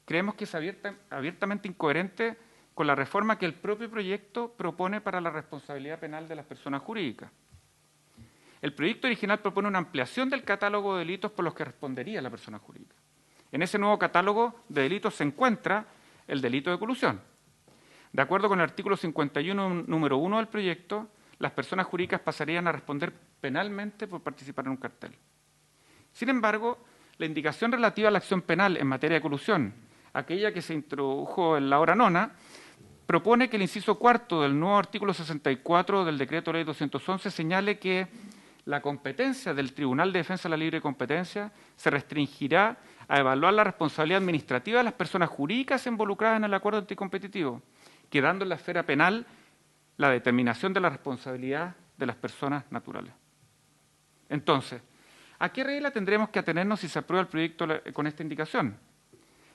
creemos que es abiertamente incoherente con la reforma que el propio proyecto propone para la responsabilidad penal de las personas jurídicas. El proyecto original propone una ampliación del catálogo de delitos por los que respondería la persona jurídica. En ese nuevo catálogo de delitos se encuentra el delito de colusión. De acuerdo con el artículo 51, número 1 del proyecto, las personas jurídicas pasarían a responder penalmente por participar en un cartel. Sin embargo, la indicación relativa a la acción penal en materia de colusión, aquella que se introdujo en la hora nona, propone que el inciso cuarto del nuevo artículo 64 del Decreto Ley 211 señale que la competencia del Tribunal de Defensa de la Libre Competencia se restringirá a evaluar la responsabilidad administrativa de las personas jurídicas involucradas en el acuerdo anticompetitivo, quedando en la esfera penal la determinación de la responsabilidad de las personas naturales. Entonces, ¿a qué regla tendremos que atenernos si se aprueba el proyecto con esta indicación?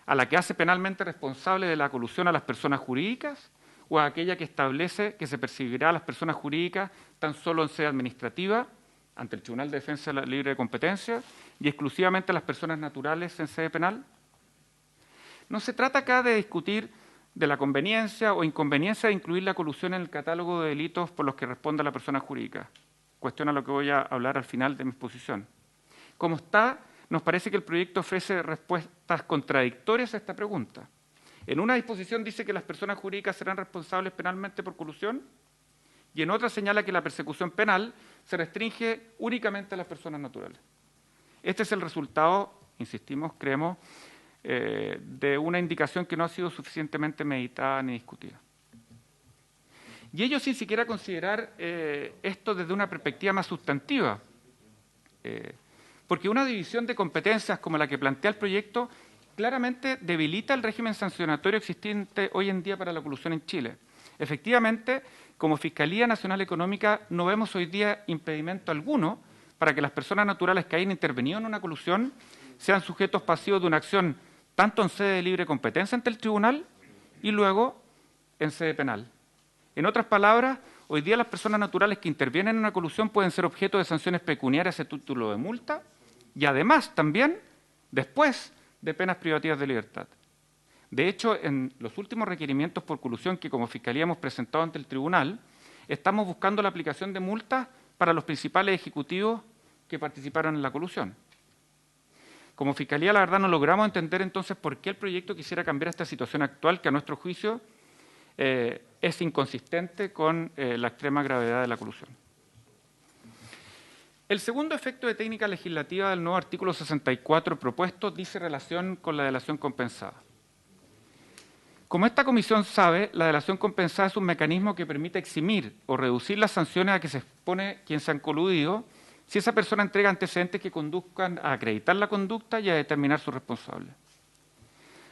¿A la que hace penalmente responsable de la colusión a las personas jurídicas o a aquella que establece que se perseguirá a las personas jurídicas tan solo en sede administrativa ante el Tribunal de Defensa de la Libre Competencia y exclusivamente a las personas naturales en sede penal? No se trata acá de discutir de la conveniencia o inconveniencia de incluir la colusión en el catálogo de delitos por los que responda la persona jurídica, cuestión a lo que voy a hablar al final de mi exposición. Como está, nos parece que el proyecto ofrece respuestas contradictorias a esta pregunta. En una disposición dice que las personas jurídicas serán responsables penalmente por colusión y en otra señala que la persecución penal se restringe únicamente a las personas naturales. Este es el resultado, insistimos, creemos, de una indicación que no ha sido suficientemente meditada ni discutida. Y ello sin siquiera considerar esto desde una perspectiva más sustantiva, porque una división de competencias como la que plantea el proyecto claramente debilita el régimen sancionatorio existente hoy en día para la colusión en Chile. Efectivamente, como Fiscalía Nacional Económica no vemos hoy día impedimento alguno para que las personas naturales que hayan intervenido en una colusión sean sujetos pasivos de una acción tanto en sede de libre competencia ante el tribunal y luego en sede penal. En otras palabras, hoy día las personas naturales que intervienen en una colusión pueden ser objeto de sanciones pecuniarias a título de multa y además también después de penas privativas de libertad. De hecho, en los últimos requerimientos por colusión que como Fiscalía hemos presentado ante el tribunal, estamos buscando la aplicación de multas para los principales ejecutivos que participaron en la colusión. Como Fiscalía, la verdad, no logramos entender entonces por qué el proyecto quisiera cambiar esta situación actual, que a nuestro juicio es inconsistente con la extrema gravedad de la colusión. El segundo efecto de técnica legislativa del nuevo artículo 64 propuesto dice relación con la delación compensada. Como esta comisión sabe, la delación compensada es un mecanismo que permite eximir o reducir las sanciones a que se expone quien se han coludido si esa persona entrega antecedentes que conduzcan a acreditar la conducta y a determinar su responsable.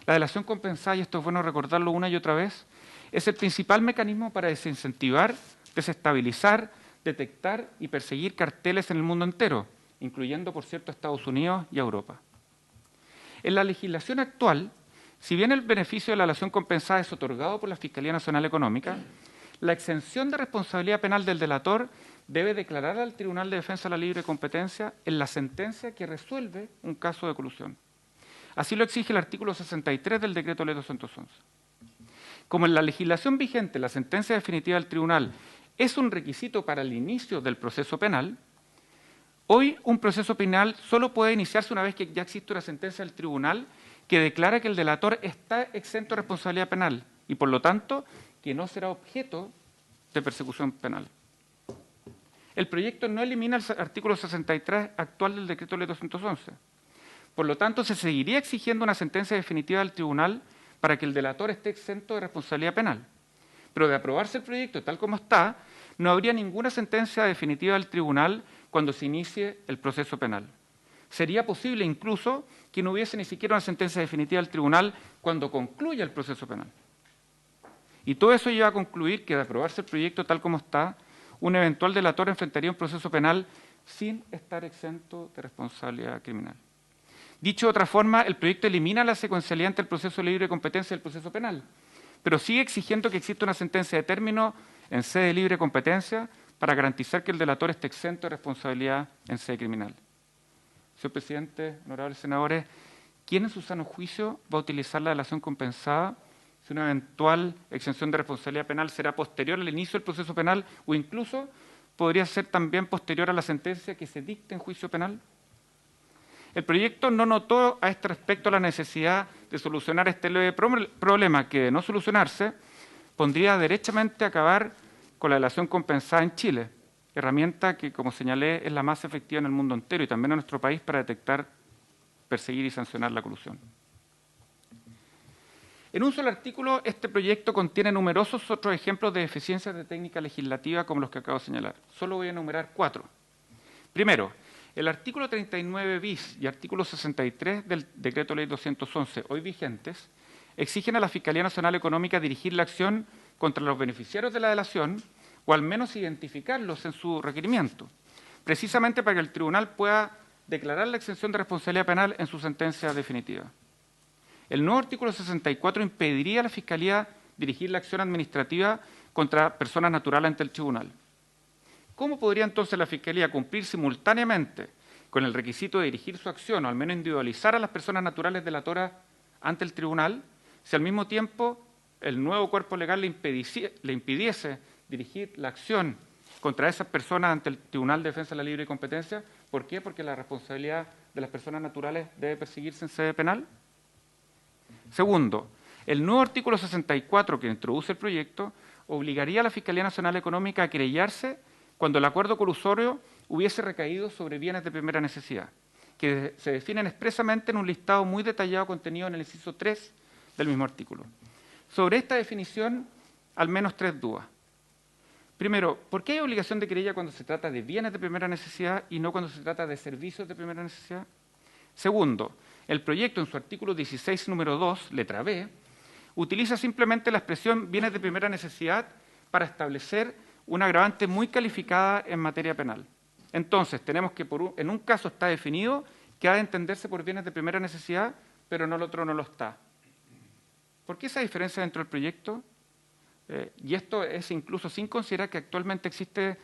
La delación compensada, y esto es bueno recordarlo una y otra vez, es el principal mecanismo para desincentivar, desestabilizar, detectar y perseguir carteles en el mundo entero, incluyendo, por cierto, a Estados Unidos y a Europa. En la legislación actual, si bien el beneficio de la delación compensada es otorgado por la Fiscalía Nacional Económica, la exención de responsabilidad penal del delator debe declarar al Tribunal de Defensa de la Libre Competencia en la sentencia que resuelve un caso de colusión. Así lo exige el artículo 63 del Decreto Ley 211. Como en la legislación vigente la sentencia definitiva del tribunal es un requisito para el inicio del proceso penal, hoy un proceso penal solo puede iniciarse una vez que ya existe una sentencia del tribunal que declara que el delator está exento de responsabilidad penal y, por lo tanto, que no será objeto de persecución penal. El proyecto no elimina el artículo 63 actual del Decreto Ley 211. Por lo tanto, se seguiría exigiendo una sentencia definitiva del tribunal para que el delator esté exento de responsabilidad penal. Pero de aprobarse el proyecto tal como está, no habría ninguna sentencia definitiva del tribunal cuando se inicie el proceso penal. Sería posible incluso que no hubiese ni siquiera una sentencia definitiva del tribunal cuando concluya el proceso penal. Y todo eso lleva a concluir que de aprobarse el proyecto tal como está, un eventual delator enfrentaría un proceso penal sin estar exento de responsabilidad criminal. Dicho de otra forma, el proyecto elimina la secuencialidad entre el proceso de libre competencia y el proceso penal, pero sigue exigiendo que exista una sentencia de término en sede de libre competencia para garantizar que el delator esté exento de responsabilidad en sede criminal. Señor presidente, honorables senadores, ¿quién en su sano juicio va a utilizar la delación compensada si una eventual exención de responsabilidad penal será posterior al inicio del proceso penal o incluso podría ser también posterior a la sentencia que se dicte en juicio penal? El proyecto no notó a este respecto la necesidad de solucionar este leve problema que, de no solucionarse, pondría derechamente a acabar con la delación compensada en Chile, herramienta que, como señalé, es la más efectiva en el mundo entero y también en nuestro país para detectar, perseguir y sancionar la colusión. En un solo artículo, este proyecto contiene numerosos otros ejemplos de deficiencias de técnica legislativa como los que acabo de señalar. Solo voy a enumerar 4. Primero, el artículo 39 bis y artículo 63 del Decreto Ley 211, hoy vigentes, exigen a la Fiscalía Nacional Económica dirigir la acción contra los beneficiarios de la delación o al menos identificarlos en su requerimiento, precisamente para que el tribunal pueda declarar la exención de responsabilidad penal en su sentencia definitiva. El nuevo artículo 64 impediría a la Fiscalía dirigir la acción administrativa contra personas naturales ante el tribunal. ¿Cómo podría entonces la Fiscalía cumplir simultáneamente con el requisito de dirigir su acción, o al menos individualizar a las personas naturales delatoras ante el tribunal, si al mismo tiempo el nuevo cuerpo legal le impidiese dirigir la acción contra esas personas ante el Tribunal de Defensa de la Libre Competencia? ¿Por qué? Porque la responsabilidad de las personas naturales debe perseguirse en sede penal. Segundo, el nuevo artículo 64 que introduce el proyecto obligaría a la Fiscalía Nacional Económica a querellarse cuando el acuerdo colusorio hubiese recaído sobre bienes de primera necesidad, que se definen expresamente en un listado muy detallado contenido en el inciso 3 del mismo artículo. Sobre esta definición, al menos 3 dudas. Primero, ¿por qué hay obligación de querella cuando se trata de bienes de primera necesidad y no cuando se trata de servicios de primera necesidad? Segundo, el proyecto en su artículo 16, número 2, letra B, utiliza simplemente la expresión bienes de primera necesidad para establecer una agravante muy calificada en materia penal. Entonces, tenemos que en un caso está definido que ha de entenderse por bienes de primera necesidad, pero en el otro no lo está. ¿Por qué esa diferencia dentro del proyecto? Y esto es incluso sin considerar que actualmente existe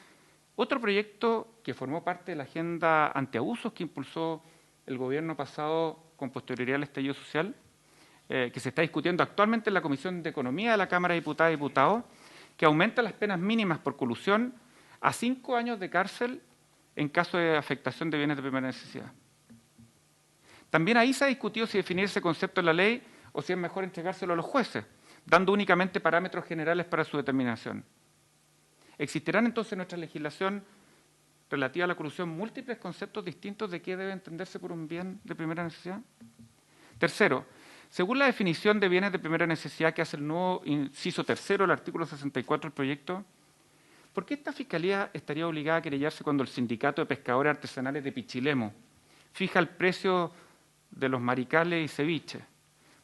otro proyecto que formó parte de la agenda antiabusos que impulsó el gobierno pasado con posterioridad al estallido social, que se está discutiendo actualmente en la Comisión de Economía de la Cámara de Diputadas y Diputados, que aumenta las penas mínimas por colusión a 5 años de cárcel en caso de afectación de bienes de primera necesidad. También ahí se ha discutido si definir ese concepto en la ley o si es mejor entregárselo a los jueces, dando únicamente parámetros generales para su determinación. ¿Existirán entonces en nuestra legislación relativa a la colusión múltiples conceptos distintos de qué debe entenderse por un bien de primera necesidad? Tercero, según la definición de bienes de primera necesidad que hace el nuevo inciso tercero del artículo 64 del proyecto, ¿por qué esta Fiscalía estaría obligada a querellarse cuando el Sindicato de Pescadores Artesanales de Pichilemu fija el precio de los maricales y ceviches,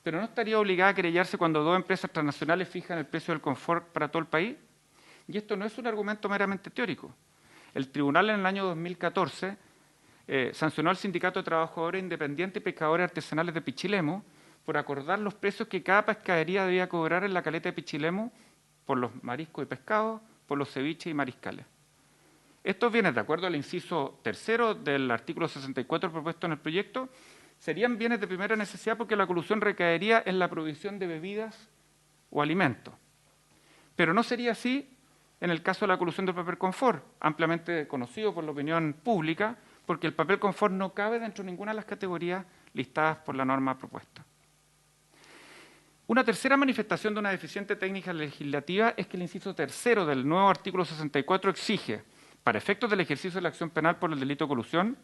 pero no estaría obligada a querellarse cuando 2 empresas transnacionales fijan el precio del confort para todo el país? Y esto no es un argumento meramente teórico. El tribunal en el año 2014 sancionó al Sindicato de Trabajadores Independientes y Pescadores Artesanales de Pichilemu por acordar los precios que cada pescadería debía cobrar en la caleta de Pichilemu por los mariscos y pescados, por los ceviches y mariscales. Estos bienes, de acuerdo al inciso tercero del artículo 64 propuesto en el proyecto, serían bienes de primera necesidad porque la colusión recaería en la provisión de bebidas o alimentos. Pero no sería así en el caso de la colusión del papel confort, ampliamente conocido por la opinión pública, porque el papel confort no cabe dentro de ninguna de las categorías listadas por la norma propuesta. Una tercera manifestación de una deficiente técnica legislativa es que el inciso tercero del nuevo artículo 64 exige, para efectos del ejercicio de la acción penal por el delito de colusión,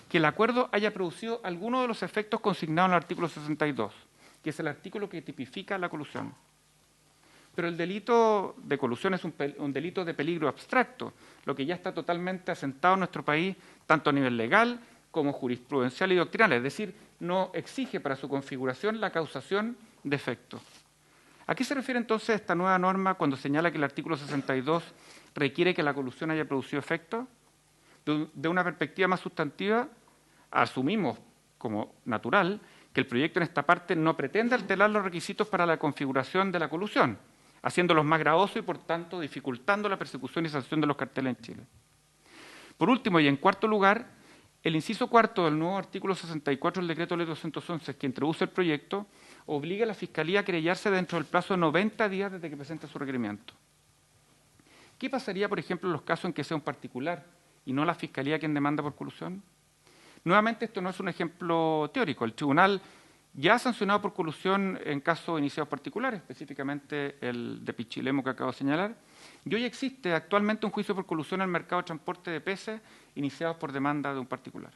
que el acuerdo haya producido alguno de los efectos consignados en el artículo 62, que es el artículo que tipifica la colusión. Pero el delito de colusión es un delito de peligro abstracto, lo que ya está totalmente asentado en nuestro país, tanto a nivel legal como jurisprudencial y doctrinal, es decir, no exige para su configuración la causación de efecto. ¿A qué se refiere entonces esta nueva norma cuando señala que el artículo 62 requiere que la colusión haya producido efecto? De una perspectiva más sustantiva, asumimos como natural que el proyecto en esta parte no pretende alterar los requisitos para la configuración de la colusión, haciéndolos más gravosos y, por tanto, dificultando la persecución y sanción de los carteles en Chile. Por último, y en cuarto lugar, el inciso cuarto del nuevo artículo 64 del Decreto Ley 211, que introduce el proyecto, obliga a la Fiscalía a querellarse dentro del plazo de 90 días desde que presente su requerimiento. ¿Qué pasaría, por ejemplo, en los casos en que sea un particular y no la Fiscalía quien demanda por colusión? Nuevamente, esto no es un ejemplo teórico. El tribunal ya ha sancionado por colusión en casos iniciados particulares, específicamente el de Pichilemu que acabo de señalar, y hoy existe actualmente un juicio por colusión en el mercado de transporte de peces iniciados por demanda de un particular.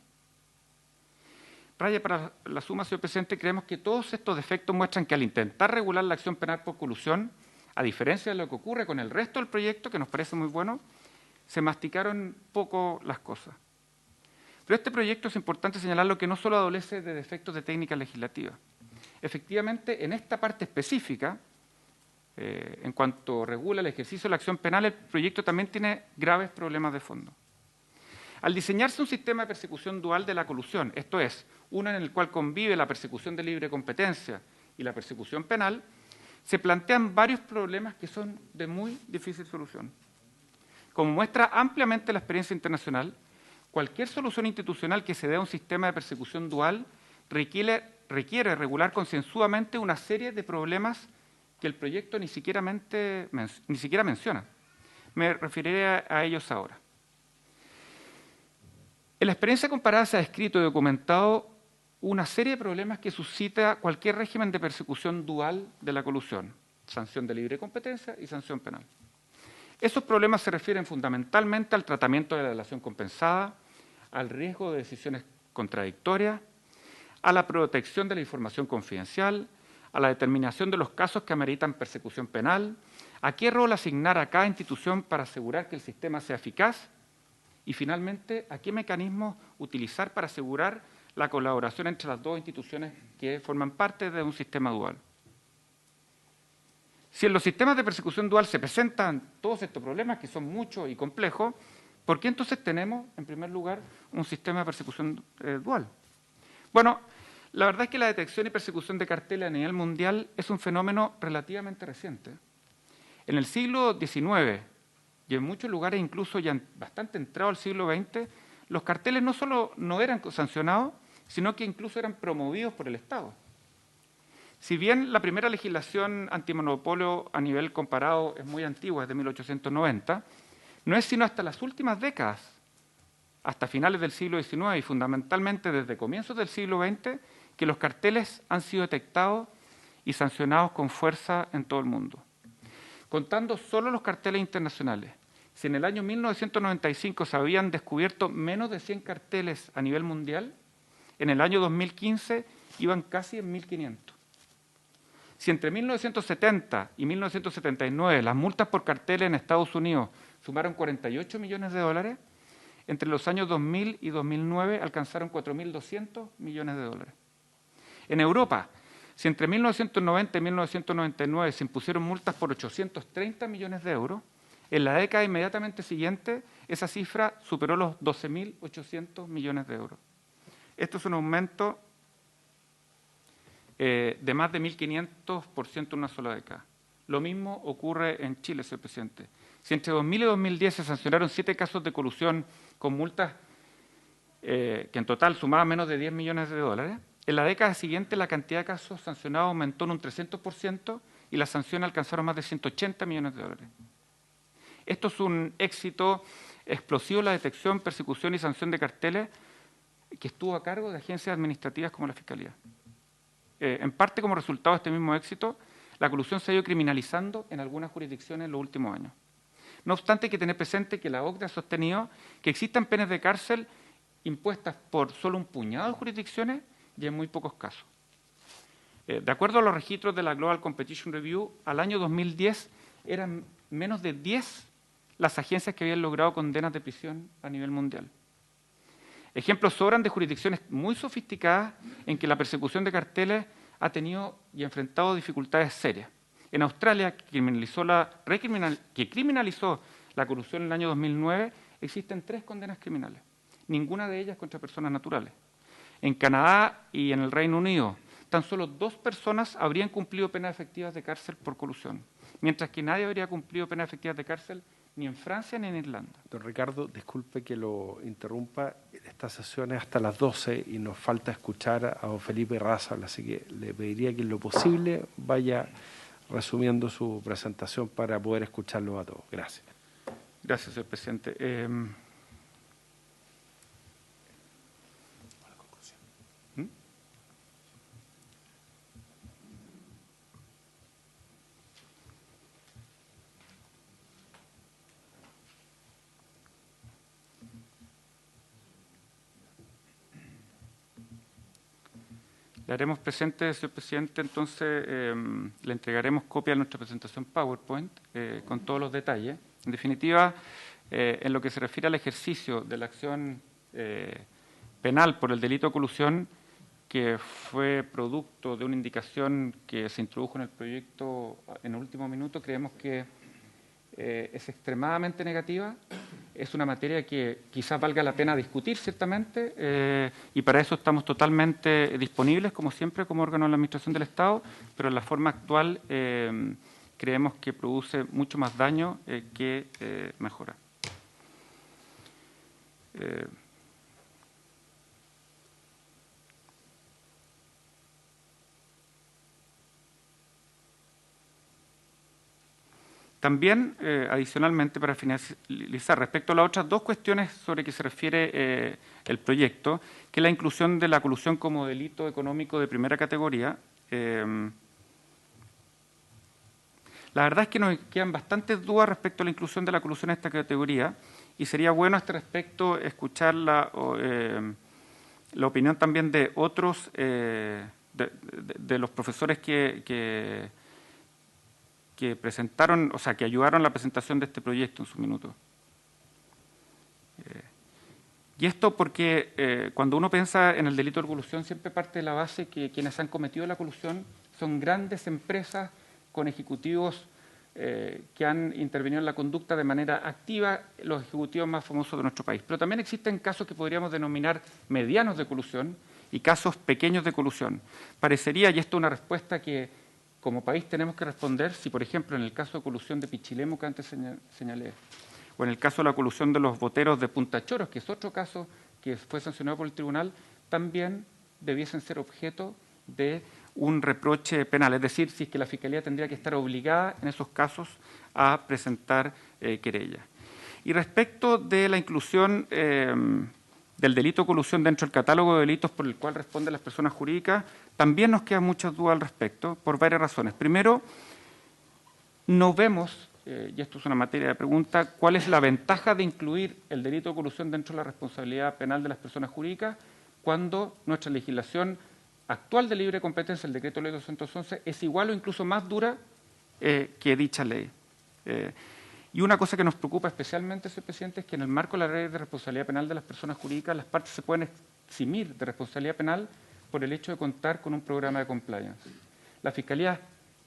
Raya para la suma, señor presidente, creemos que todos estos defectos muestran que al intentar regular la acción penal por colusión, a diferencia de lo que ocurre con el resto del proyecto, que nos parece muy bueno, se masticaron poco las cosas. Pero este proyecto es importante señalarlo que no solo adolece de defectos de técnica legislativa. Efectivamente, en esta parte específica, en cuanto regula el ejercicio de la acción penal, el proyecto también tiene graves problemas de fondo. Al diseñarse un sistema de persecución dual de la colusión, esto es, uno en el cual convive la persecución de libre competencia y la persecución penal, se plantean varios problemas que son de muy difícil solución. Como muestra ampliamente la experiencia internacional, cualquier solución institucional que se dé a un sistema de persecución dual requiere regular concienzudamente una serie de problemas que el proyecto ni siquiera menciona. Me referiré a ellos ahora. En la experiencia comparada se ha descrito y documentado una serie de problemas que suscita cualquier régimen de persecución dual de la colusión, sanción de libre competencia y sanción penal. Esos problemas se refieren fundamentalmente al tratamiento de la delación compensada, al riesgo de decisiones contradictorias, a la protección de la información confidencial, a la determinación de los casos que ameritan persecución penal, a qué rol asignar a cada institución para asegurar que el sistema sea eficaz y, finalmente, a qué mecanismos utilizar para asegurar la colaboración entre las dos instituciones que forman parte de un sistema dual. Si en los sistemas de persecución dual se presentan todos estos problemas, que son muchos y complejos, ¿por qué entonces tenemos, en primer lugar, un sistema de persecución dual? Bueno, la verdad es que la detección y persecución de carteles a nivel mundial es un fenómeno relativamente reciente. En el siglo XIX, y en muchos lugares incluso ya bastante entrado al siglo XX, los carteles no solo no eran sancionados, sino que incluso eran promovidos por el Estado. Si bien la primera legislación antimonopolio a nivel comparado es muy antigua, es de 1890, no es sino hasta las últimas décadas, hasta finales del siglo XIX y fundamentalmente desde comienzos del siglo XX, que los carteles han sido detectados y sancionados con fuerza en todo el mundo. Contando solo los carteles internacionales, si en el año 1995 se habían descubierto menos de 100 carteles a nivel mundial, en el año 2015 iban casi en 1.500. Si entre 1970 y 1979 las multas por carteles en Estados Unidos sumaron 48 millones de dólares, entre los años 2000 y 2009 alcanzaron 4.200 millones de dólares. En Europa, si entre 1990 y 1999 se impusieron multas por 830 millones de euros, en la década inmediatamente siguiente esa cifra superó los 12.800 millones de euros. Esto es un aumento de más de 1.500% en una sola década. Lo mismo ocurre en Chile, señor presidente. Si entre 2000 y 2010 se sancionaron 7 casos de colusión con multas que en total sumaban menos de 10 millones de dólares, en la década siguiente la cantidad de casos sancionados aumentó en un 300% y las sanciones alcanzaron más de 180 millones de dólares. Esto es un éxito explosivo en la detección, persecución y sanción de carteles que estuvo a cargo de agencias administrativas como la Fiscalía. En parte como resultado de este mismo éxito, la colusión se ha ido criminalizando en algunas jurisdicciones en los últimos años. No obstante, hay que tener presente que la OCDE ha sostenido que existen penas de cárcel impuestas por solo un puñado de jurisdicciones y en muy pocos casos. De acuerdo a los registros de la Global Competition Review, al año 2010 eran menos de 10 las agencias que habían logrado condenas de prisión a nivel mundial. Ejemplos sobran de jurisdicciones muy sofisticadas en que la persecución de carteles ha tenido y enfrentado dificultades serias. En Australia, que criminalizó la corrupción en el año 2009, existen 3 condenas criminales, ninguna de ellas contra personas naturales. En Canadá y en el Reino Unido, tan solo 2 personas habrían cumplido penas efectivas de cárcel por colusión, mientras que nadie habría cumplido penas efectivas de cárcel ni en Francia ni en Irlanda. Don Ricardo, disculpe que lo interrumpa. Esta sesión es hasta las 12 y nos falta escuchar a don Felipe Raza, así que le pediría que en lo posible vaya resumiendo su presentación para poder escucharlo a todos. Gracias. Gracias, señor presidente. Le haremos presente, señor presidente, entonces le entregaremos copia de nuestra presentación PowerPoint con todos los detalles. En definitiva, en lo que se refiere al ejercicio de la acción penal por el delito de colusión, que fue producto de una indicación que se introdujo en el proyecto en el último minuto, creemos que es extremadamente negativa. Es una materia que quizás valga la pena discutir, ciertamente, y para eso estamos totalmente disponibles, como siempre, como órgano de la Administración del Estado, pero en la forma actual creemos que produce mucho más daño que mejora. También, adicionalmente, para finalizar, respecto a las otras dos cuestiones sobre que se refiere el proyecto, que es la inclusión de la colusión como delito económico de primera categoría, la verdad es que nos quedan bastantes dudas respecto a la inclusión de la colusión en esta categoría y sería bueno a este respecto escuchar la opinión también de otros, de los profesores que presentaron, o sea, que ayudaron a la presentación de este proyecto en su minuto. Y esto porque cuando uno piensa en el delito de colusión siempre parte de la base que quienes han cometido la colusión son grandes empresas con ejecutivos que han intervenido en la conducta de manera activa, los ejecutivos más famosos de nuestro país. Pero también existen casos que podríamos denominar medianos de colusión y casos pequeños de colusión. Parecería, y esto es una respuesta que como país tenemos que responder, si por ejemplo en el caso de colusión de Pichilemu que antes señalé, o en el caso de la colusión de los boteros de Punta Choros, que es otro caso que fue sancionado por el tribunal, también debiesen ser objeto de un reproche penal. Es decir, si es que la Fiscalía tendría que estar obligada en esos casos a presentar querella. Y respecto de la inclusión del delito de colusión dentro del catálogo de delitos por el cual responden las personas jurídicas, también nos quedan muchas dudas al respecto, por varias razones. Primero, no vemos, y esto es una materia de pregunta, cuál es la ventaja de incluir el delito de colusión dentro de la responsabilidad penal de las personas jurídicas cuando nuestra legislación actual de libre competencia, el Decreto Ley 211, es igual o incluso más dura que dicha ley. Y una cosa que nos preocupa especialmente, señor presidente, es que en el marco de la ley de responsabilidad penal de las personas jurídicas, las partes se pueden eximir de responsabilidad penal por el hecho de contar con un programa de compliance. La Fiscalía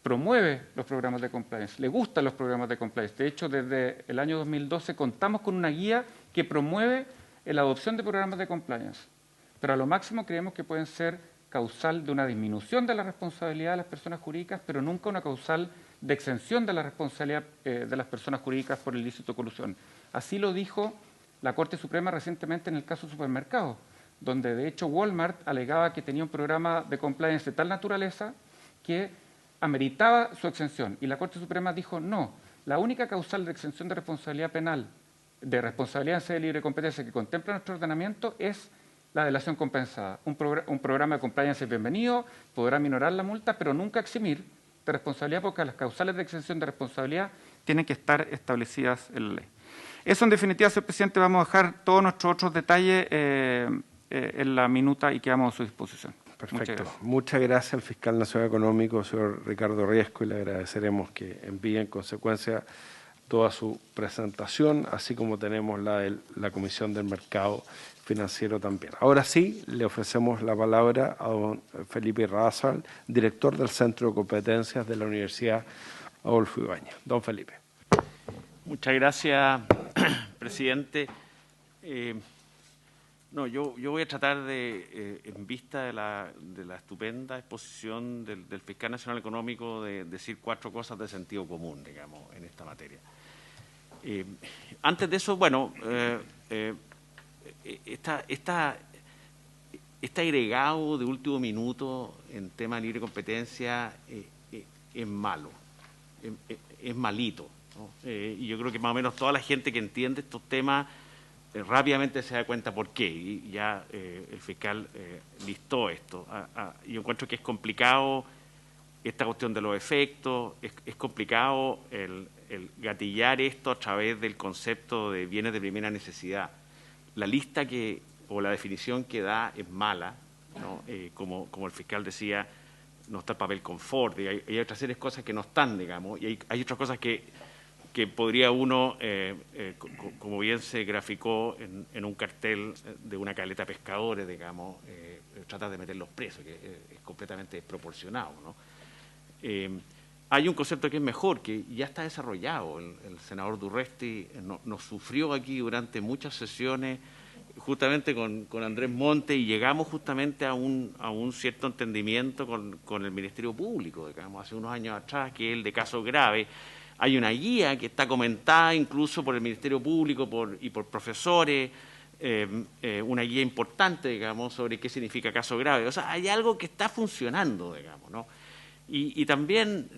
promueve los programas de compliance, le gustan los programas de compliance. De hecho, desde el año 2012 contamos con una guía que promueve la adopción de programas de compliance. Pero a lo máximo creemos que pueden ser causal de una disminución de la responsabilidad de las personas jurídicas, pero nunca una causal de exención de la responsabilidad de las personas jurídicas por el ilícito de colusión. Así lo dijo la Corte Suprema recientemente en el caso Supermercado, donde de hecho Walmart alegaba que tenía un programa de compliance de tal naturaleza que ameritaba su exención. Y la Corte Suprema dijo, no, la única causal de exención de responsabilidad penal, de responsabilidad en sede de libre competencia que contempla nuestro ordenamiento es la delación compensada. Un programa de compliance es bienvenido, podrá minorar la multa, pero nunca eximir de responsabilidad porque las causales de exención de responsabilidad tienen que estar establecidas en la ley. Eso, en definitiva, señor presidente, vamos a dejar todos nuestros otros detalles en la minuta y quedamos a su disposición. Perfecto. Muchas gracias al fiscal nacional económico, señor Ricardo Riesco, y le agradeceremos que envíe en consecuencia toda su presentación, así como tenemos la de la Comisión del Mercado Financiero también. Ahora sí, le ofrecemos la palabra a don Felipe Razal, director del Centro de Competencias de la Universidad Adolfo Ibáñez. Don Felipe. Muchas gracias, presidente. Yo voy a tratar de, en vista de la estupenda exposición del fiscal nacional económico, de decir 4 cosas de sentido común, digamos, en esta materia. Antes de eso, bueno, este agregado de último minuto en tema de libre competencia es malo, es malito, ¿no? Y yo creo que más o menos toda la gente que entiende estos temas rápidamente se da cuenta por qué, y ya el fiscal listó esto. Yo encuentro que es complicado esta cuestión de los efectos, es complicado el gatillar esto a través del concepto de bienes de primera necesidad. La lista o la definición que da es mala, ¿no? Como el fiscal decía, no está el papel confort, y hay otras series de cosas que no están, digamos, y hay otras cosas que podría uno, como bien se graficó en un cartel de una caleta de pescadores, digamos, tratar de meter los presos, que es completamente desproporcionado, ¿no? Hay un concepto que es mejor, que ya está desarrollado. El senador Durresti nos sufrió aquí durante muchas sesiones, justamente con Andrés Monte, y llegamos justamente a un cierto entendimiento con el Ministerio Público, digamos, hace unos años atrás, que es el de casos graves. Hay una guía que está comentada incluso por el Ministerio Público y por profesores, una guía importante, digamos, sobre qué significa caso grave. O sea, hay algo que está funcionando, digamos, ¿no? Y también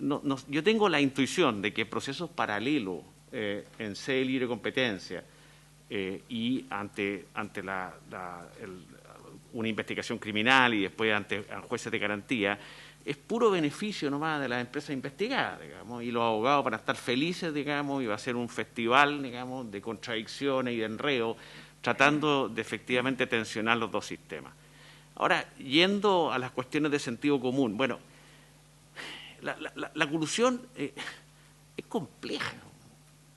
yo tengo la intuición de que procesos paralelos en sede de libre competencia y ante una investigación criminal y después ante jueces de garantía, es puro beneficio nomás de las empresas investigadas, digamos, y los abogados van a estar felices, digamos, y va a ser un festival, digamos, de contradicciones y de enredo, tratando de efectivamente tensionar los dos sistemas. Ahora, yendo a las cuestiones de sentido común, bueno, la colusión es compleja.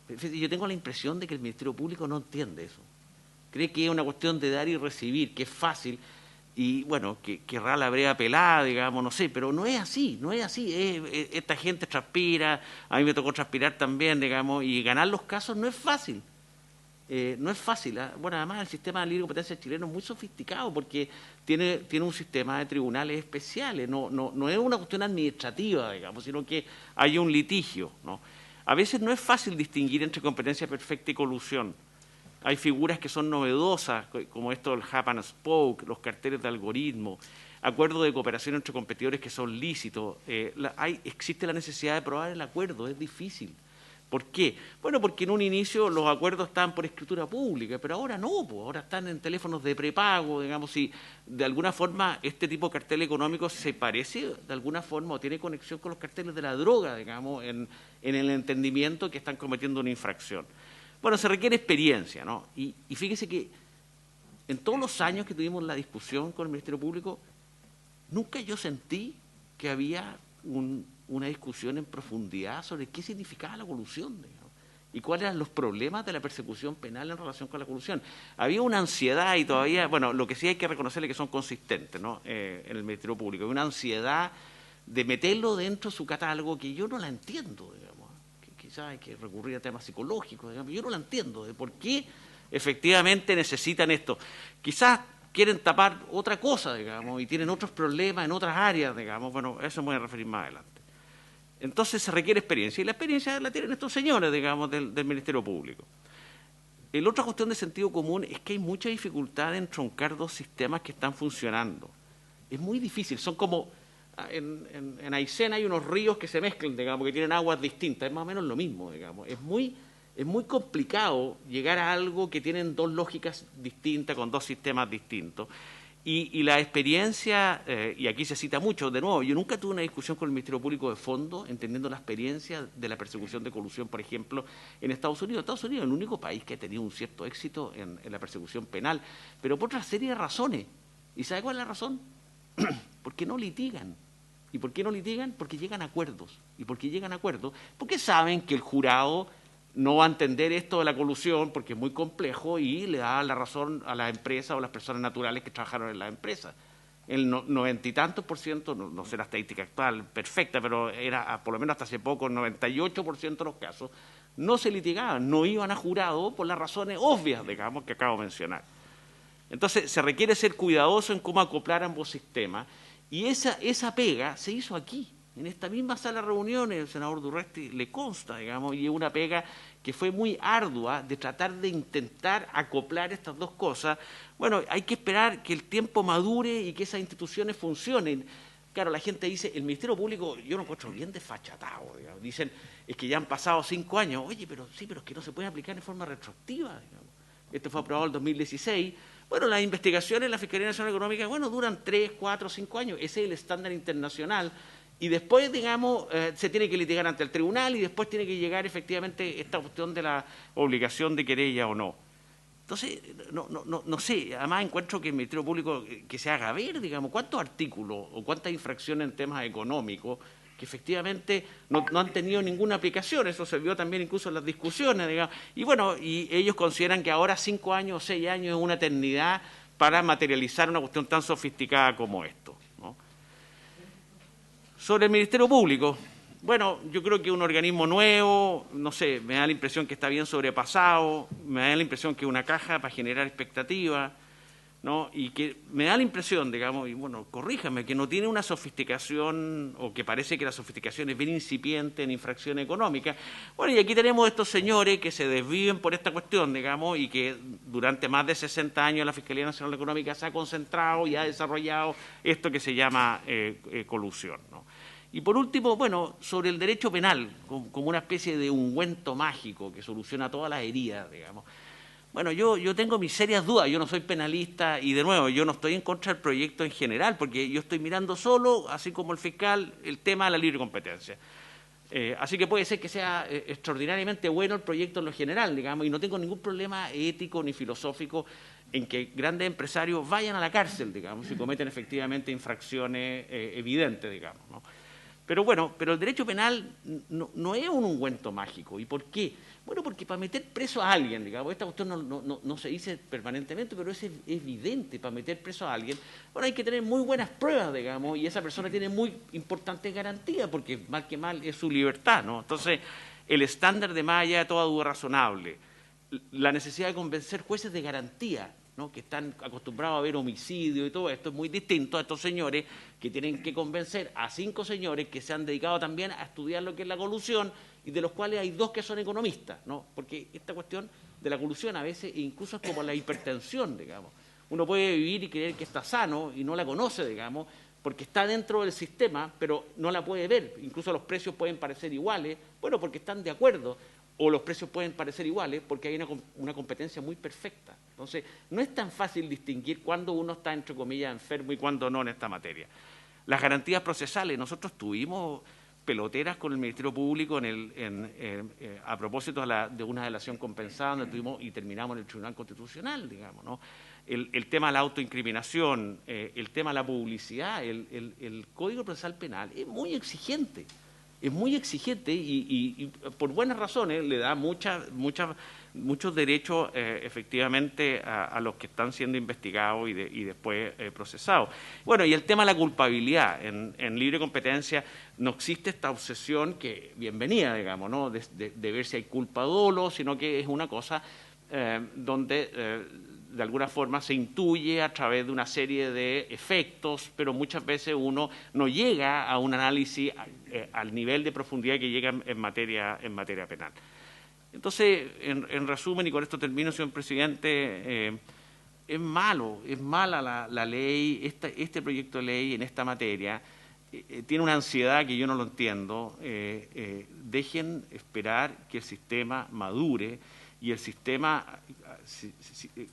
Yo tengo la impresión de que el Ministerio Público no entiende eso. Cree que es una cuestión de dar y recibir, que es fácil, y bueno, que querrá la brea pelada, digamos, no sé, pero no es así, no es así. Esta gente transpira, a mí me tocó transpirar también, digamos, y ganar los casos no es fácil. No es fácil. Bueno, además el sistema de libre competencia chileno es muy sofisticado porque tiene un sistema de tribunales especiales, no es una cuestión administrativa, digamos, sino que hay un litigio, ¿no? A veces no es fácil distinguir entre competencia perfecta y colusión. Hay figuras que son novedosas, como esto del Hub and Spoke, los carteles de algoritmo, acuerdos de cooperación entre competidores que son lícitos. Existe la necesidad de probar el acuerdo, es difícil. ¿Por qué? Bueno, porque en un inicio los acuerdos estaban por escritura pública, pero ahora no, pues, ahora están en teléfonos de prepago, digamos, y de alguna forma este tipo de cartel económico se parece de alguna forma o tiene conexión con los carteles de la droga, digamos, en el entendimiento que están cometiendo una infracción. Bueno, se requiere experiencia, ¿no? Y fíjese que en todos los años que tuvimos la discusión con el Ministerio Público, nunca yo sentí que había una discusión en profundidad sobre qué significaba la colusión, digamos, y cuáles eran los problemas de la persecución penal en relación con la colusión. Había una ansiedad y todavía, bueno, lo que sí hay que reconocerle que son consistentes, ¿no? En el Ministerio Público, hay una ansiedad de meterlo dentro de su catálogo que yo no la entiendo, digamos, que quizás hay que recurrir a temas psicológicos, digamos, yo no la entiendo, de por qué efectivamente necesitan esto. Quizás quieren tapar otra cosa, digamos, y tienen otros problemas en otras áreas, digamos, bueno, a eso me voy a referir más adelante. Entonces se requiere experiencia, y la experiencia la tienen estos señores, digamos, del Ministerio Público. La otra cuestión de sentido común es que hay mucha dificultad en troncar dos sistemas que están funcionando. Es muy difícil, son como, en Aysén hay unos ríos que se mezclan, digamos, que tienen aguas distintas, es más o menos lo mismo, digamos. Es muy complicado llegar a algo que tienen dos lógicas distintas, con dos sistemas distintos. Y la experiencia, y aquí se cita mucho, de nuevo, yo nunca tuve una discusión con el Ministerio Público de fondo, entendiendo la experiencia de la persecución de colusión, por ejemplo, en Estados Unidos. Estados Unidos es el único país que ha tenido un cierto éxito en la persecución penal, pero por otra serie de razones. ¿Y sabe cuál es la razón? Porque no litigan. ¿Y por qué no litigan? Porque llegan a acuerdos. ¿Y por qué llegan a acuerdos? Porque saben que el jurado no va a entender esto de la colusión porque es muy complejo y le da la razón a las empresas o las personas naturales que trabajaron en las empresas. El 90 y tantos %, no sé la estadística actual perfecta, pero era por lo menos hasta hace poco, el 98% de los casos, no se litigaban, no iban a jurado por las razones obvias, digamos, que acabo de mencionar. Entonces, se requiere ser cuidadoso en cómo acoplar ambos sistemas y esa pega se hizo aquí. En esta misma sala de reuniones, el senador Durresti le consta, digamos, y es una pega que fue muy ardua de tratar de intentar acoplar estas dos cosas. Bueno, hay que esperar que el tiempo madure y que esas instituciones funcionen. Claro, la gente dice, el Ministerio Público, yo lo encuentro bien desfachatado, digamos. Dicen, es que ya han pasado 5 años. Oye, pero sí, pero es que no se puede aplicar en forma retroactiva, digamos. Esto fue aprobado en el 2016. Bueno, las investigaciones en la Fiscalía Nacional Económica, bueno, duran 3, 4, 5 años. Ese es el estándar internacional. Y después, digamos, se tiene que litigar ante el tribunal y después tiene que llegar efectivamente esta cuestión de la obligación de querella o no. Entonces, no sé, además encuentro que el Ministerio Público que se haga ver, digamos, cuántos artículos o cuántas infracciones en temas económicos que efectivamente no han tenido ninguna aplicación. Eso se vio también incluso en las discusiones, digamos. Y bueno, y ellos consideran que ahora 5 años o 6 años es una eternidad para materializar una cuestión tan sofisticada como esto. Sobre el Ministerio Público, bueno, yo creo que es un organismo nuevo, no sé, me da la impresión que está bien sobrepasado, me da la impresión que es una caja para generar expectativas, ¿no? Y que me da la impresión, digamos, y bueno, corríjame, que no tiene una sofisticación, o que parece que la sofisticación es bien incipiente en infracción económica. Bueno, y aquí tenemos estos señores que se desviven por esta cuestión, digamos, y que durante más de 60 años la Fiscalía Nacional Económica se ha concentrado y ha desarrollado esto que se llama colusión, ¿no? Y por último, bueno, sobre el derecho penal, como una especie de ungüento mágico que soluciona todas las heridas, digamos. Bueno, yo tengo mis serias dudas, yo no soy penalista y de nuevo, yo no estoy en contra del proyecto en general, porque yo estoy mirando solo, así como el fiscal, el tema de la libre competencia. Así que puede ser que sea extraordinariamente bueno el proyecto en lo general, digamos, y no tengo ningún problema ético ni filosófico en que grandes empresarios vayan a la cárcel, digamos, si cometen efectivamente infracciones evidentes, digamos, ¿no? Pero bueno, pero el derecho penal no es un ungüento mágico. ¿Y por qué? Bueno, porque para meter preso a alguien, digamos, esta cuestión no se dice permanentemente, pero es evidente, para meter preso a alguien, bueno, hay que tener muy buenas pruebas, digamos, y esa persona tiene muy importantes garantías, porque mal que mal es su libertad, ¿no? Entonces, el estándar de más allá de toda duda razonable, la necesidad de convencer jueces de garantía, ¿no? Que están acostumbrados a ver homicidio y todo esto, es muy distinto a estos señores que tienen que convencer a 5 señores que se han dedicado también a estudiar lo que es la colusión y de los cuales hay 2 que son economistas, ¿no? Porque esta cuestión de la colusión a veces incluso es como la hipertensión, digamos. Uno puede vivir y creer que está sano y no la conoce, digamos, porque está dentro del sistema, pero no la puede ver. Incluso los precios pueden parecer iguales, bueno, porque están de acuerdo. O los precios pueden parecer iguales porque hay una competencia muy perfecta. Entonces, no es tan fácil distinguir cuándo uno está, entre comillas, enfermo y cuándo no en esta materia. Las garantías procesales, nosotros tuvimos peloteras con el Ministerio Público a propósito de una delación compensada donde tuvimos y terminamos en el Tribunal Constitucional, digamos, ¿no? El tema de la autoincriminación, el tema de la publicidad, el Código Procesal Penal es muy exigente. Es muy exigente y por buenas razones le da muchos derechos efectivamente a los que están siendo investigados y después procesados. Bueno, y el tema de la culpabilidad. En libre competencia no existe esta obsesión que, bienvenida, digamos, ¿no? de ver si hay culpa o dolo, sino que es una cosa donde de alguna forma se intuye a través de una serie de efectos, pero muchas veces uno no llega a un análisis al nivel de profundidad que llega en materia penal. Entonces, en resumen, y con esto termino, señor presidente, es mala la ley, este proyecto de ley en esta materia, tiene una ansiedad que yo no lo entiendo. Dejen esperar que el sistema madure y el sistema,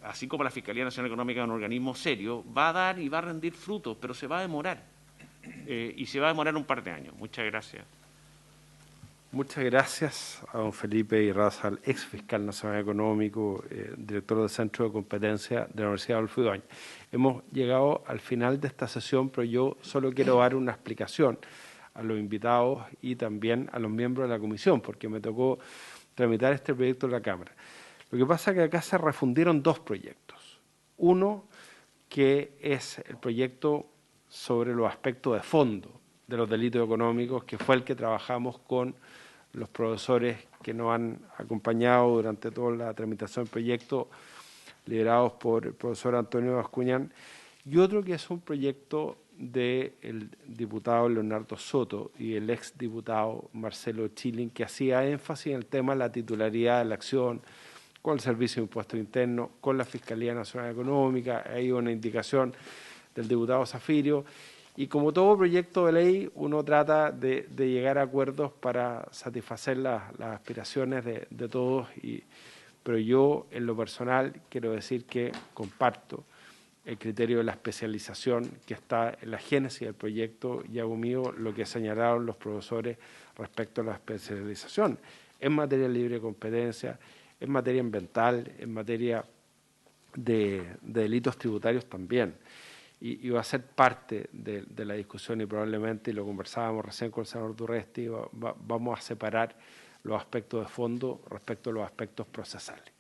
así como la Fiscalía Nacional Económica es un organismo serio, va a dar y va a rendir frutos, pero se va a demorar. Y se va a demorar un par de años. Muchas gracias. Muchas gracias a don Felipe Irrazal, ex fiscal nacional económico, director del Centro de Competencia de la Universidad Adolfo Ibáñez. Hemos llegado al final de esta sesión, pero yo solo quiero dar una explicación a los invitados y también a los miembros de la comisión, porque me tocó tramitar este proyecto en la Cámara. Lo que pasa es que acá se refundieron 2 proyectos. Uno, que es el proyecto sobre los aspectos de fondo de los delitos económicos, que fue el que trabajamos con los profesores que nos han acompañado durante toda la tramitación del proyecto, liderados por el profesor Antonio Bascuñán, y otro que es un proyecto del diputado Leonardo Soto y el exdiputado Marcelo Chilin, que hacía énfasis en el tema de la titularidad de la acción con el Servicio de Impuestos Internos, con la Fiscalía Nacional Económica. Hay una indicación del diputado Zafirio. Y como todo proyecto de ley, uno trata de llegar a acuerdos para satisfacer las aspiraciones de todos. Pero yo, en lo personal, quiero decir que comparto el criterio de la especialización que está en la génesis del proyecto y hago mío lo que señalaron los profesores respecto a la especialización en materia de libre competencia, en materia ambiental, en materia de delitos tributarios también. Y va a ser parte de la discusión y probablemente, y lo conversábamos recién con el senador Durresti, vamos a separar los aspectos de fondo respecto a los aspectos procesales.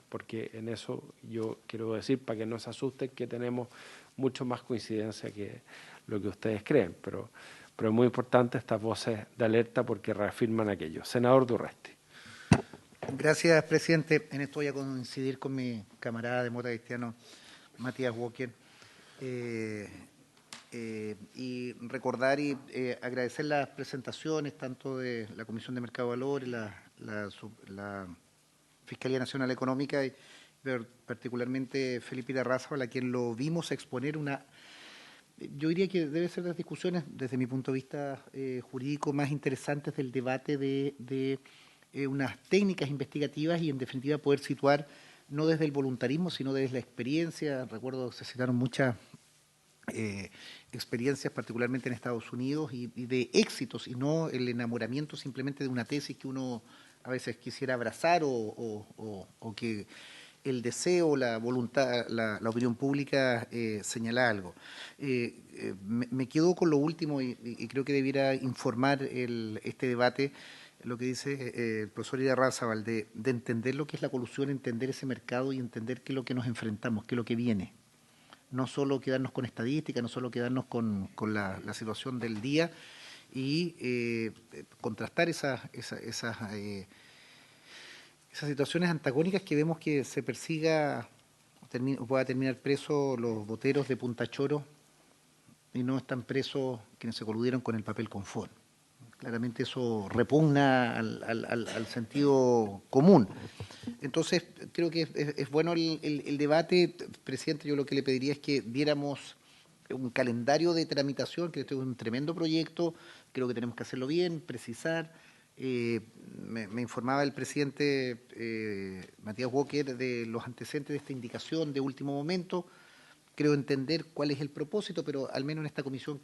Porque en eso yo quiero decir, para que no se asusten, que tenemos mucho más coincidencia que lo que ustedes creen, pero es muy importante estas voces de alerta porque reafirman aquello. Senador Durresti. Gracias, presidente. En esto voy a coincidir con mi camarada de Mota Cristiano, Matías Walker. Y recordar y agradecer las presentaciones tanto de la Comisión de Mercado de Valores, la Fiscalía Nacional Económica y particularmente Felipe Irarrázaval, a quien lo vimos exponer yo diría que debe ser las discusiones desde mi punto de vista jurídico más interesantes del debate de unas técnicas investigativas y en definitiva poder situar no desde el voluntarismo sino desde la experiencia. Recuerdo que se citaron muchas experiencias particularmente en Estados Unidos y de éxitos y no el enamoramiento simplemente de una tesis que uno a veces quisiera abrazar o que el deseo, la voluntad, la opinión pública señala algo. Me quedo con lo último y creo que debiera informar este debate lo que dice el profesor Irarrázaval de entender lo que es la colusión, entender ese mercado y entender qué es lo que nos enfrentamos, qué es lo que viene. No solo quedarnos con estadística, no solo quedarnos con la situación del día y contrastar esas situaciones antagónicas que vemos que se persiga, pueda terminar preso los boteros de Punta Choro y no están presos quienes se coludieron con el papel confort. Claramente eso repugna al sentido común. Entonces, creo que es bueno el debate. Presidente, yo lo que le pediría es que diéramos un calendario de tramitación, que este es un tremendo proyecto, creo que tenemos que hacerlo bien, precisar. Me informaba el presidente Matías Walker de los antecedentes de esta indicación de último momento. Creo entender cuál es el propósito, pero al menos en esta comisión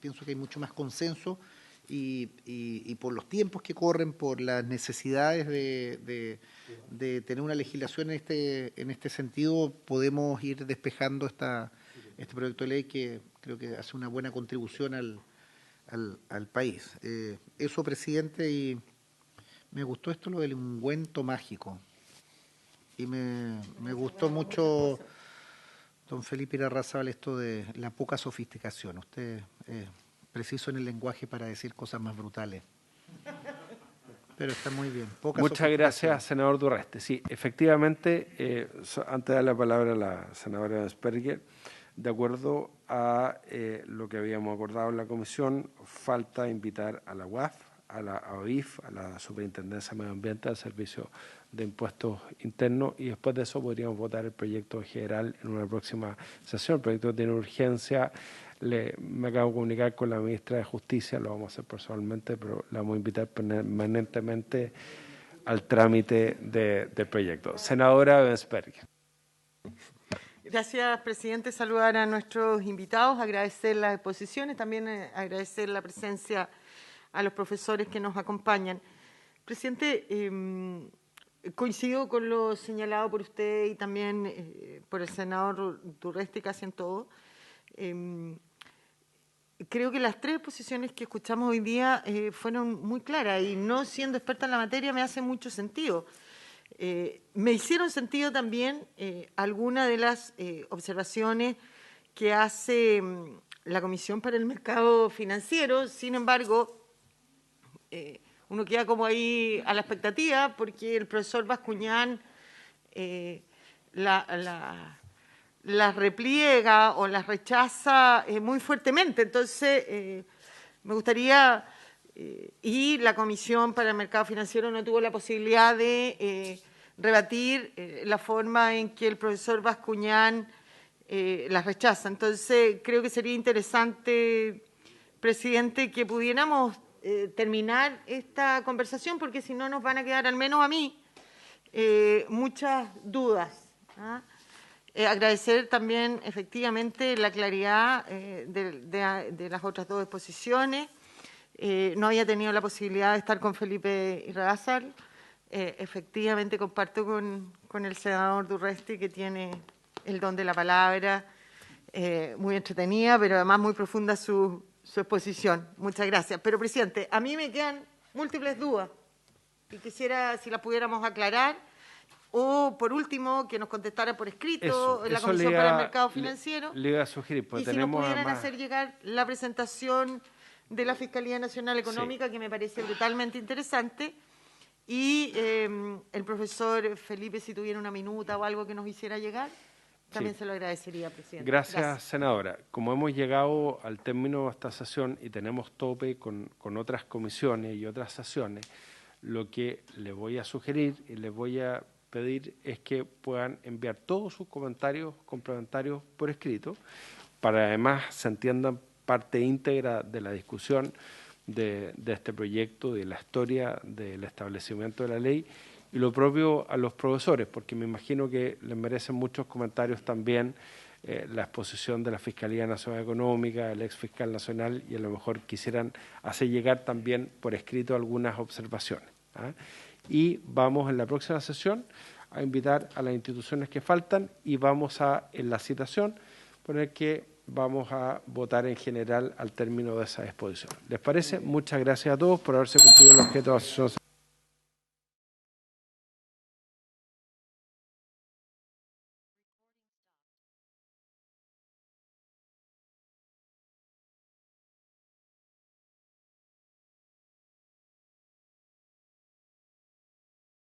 pienso que hay mucho más consenso y por los tiempos que corren, por las necesidades de tener una legislación en este sentido, podemos ir despejando este proyecto de ley que creo que hace una buena contribución al país. Eso, presidente, y me gustó esto lo del ungüento mágico. Y me gustó mucho, don Felipe Irarrázaval, esto de la poca sofisticación. Usted es preciso en el lenguaje para decir cosas más brutales. Pero está muy bien. Muchas gracias, senador Durresti. Sí, efectivamente, antes de dar la palabra a la senadora Asperger, de acuerdo a lo que habíamos acordado en la comisión, falta invitar a la UAF, a la AOIF, a la Superintendencia de Medio Ambiente, al Servicio de Impuestos Internos, y después de eso podríamos votar el proyecto general en una próxima sesión. El proyecto tiene urgencia. Me acabo de comunicar con la ministra de Justicia, lo vamos a hacer personalmente, pero la vamos a invitar permanentemente al trámite del proyecto. Senadora Bensberg. Gracias, presidente. Saludar a nuestros invitados, agradecer las exposiciones, también agradecer la presencia a los profesores que nos acompañan. Presidente, coincido con lo señalado por usted y también por el senador Durresti, casi en todo. Creo que las tres exposiciones que escuchamos hoy día fueron muy claras y no siendo experta en la materia me hace mucho sentido. Me hicieron sentido también algunas de las observaciones que hace la Comisión para el Mercado Financiero. Sin embargo, uno queda como ahí a la expectativa porque el profesor Bascuñán las repliega o las rechaza muy fuertemente. Entonces, me gustaría, y la Comisión para el Mercado Financiero no tuvo la posibilidad de rebatir la forma en que el profesor Bascuñán las rechaza. Entonces, creo que sería interesante, presidente, que pudiéramos terminar esta conversación, porque si no nos van a quedar, al menos a mí, muchas dudas. Agradecer también, efectivamente, la claridad de las otras dos exposiciones. No había tenido la posibilidad de estar con Felipe Irarrázaval. Efectivamente, comparto con el senador Durresti, que tiene el don de la palabra, muy entretenida, pero además muy profunda su exposición. Muchas gracias. Pero, presidente, a mí me quedan múltiples dudas y quisiera si las pudiéramos aclarar. O, por último, que nos contestara por escrito la Comisión para el Mercado Financiero. Le iba a sugerir, pues y si nos pudieran hacer llegar la presentación de la Fiscalía Nacional Económica, que me parece brutalmente interesante. Y el profesor Felipe, si tuviera una minuta o algo que nos hiciera llegar. También Sí. se lo agradecería, presidente. Gracias, senadora. Como hemos llegado al término de esta sesión y tenemos tope con otras comisiones y otras sesiones, lo que les voy a sugerir y les voy a pedir es que puedan enviar todos sus comentarios complementarios por escrito, para además se entiendan parte íntegra de la discusión de este proyecto, de la historia del establecimiento de la ley, y lo propio a los profesores, porque me imagino que les merecen muchos comentarios también la exposición de la Fiscalía Nacional Económica, el ex fiscal nacional, y a lo mejor quisieran hacer llegar también por escrito algunas observaciones. Y vamos en la próxima sesión a invitar a las instituciones que faltan y vamos a, en la citación, poner que vamos a votar en general al término de esa exposición. ¿Les parece? Muchas gracias a todos por haberse cumplido el objeto de la sesión.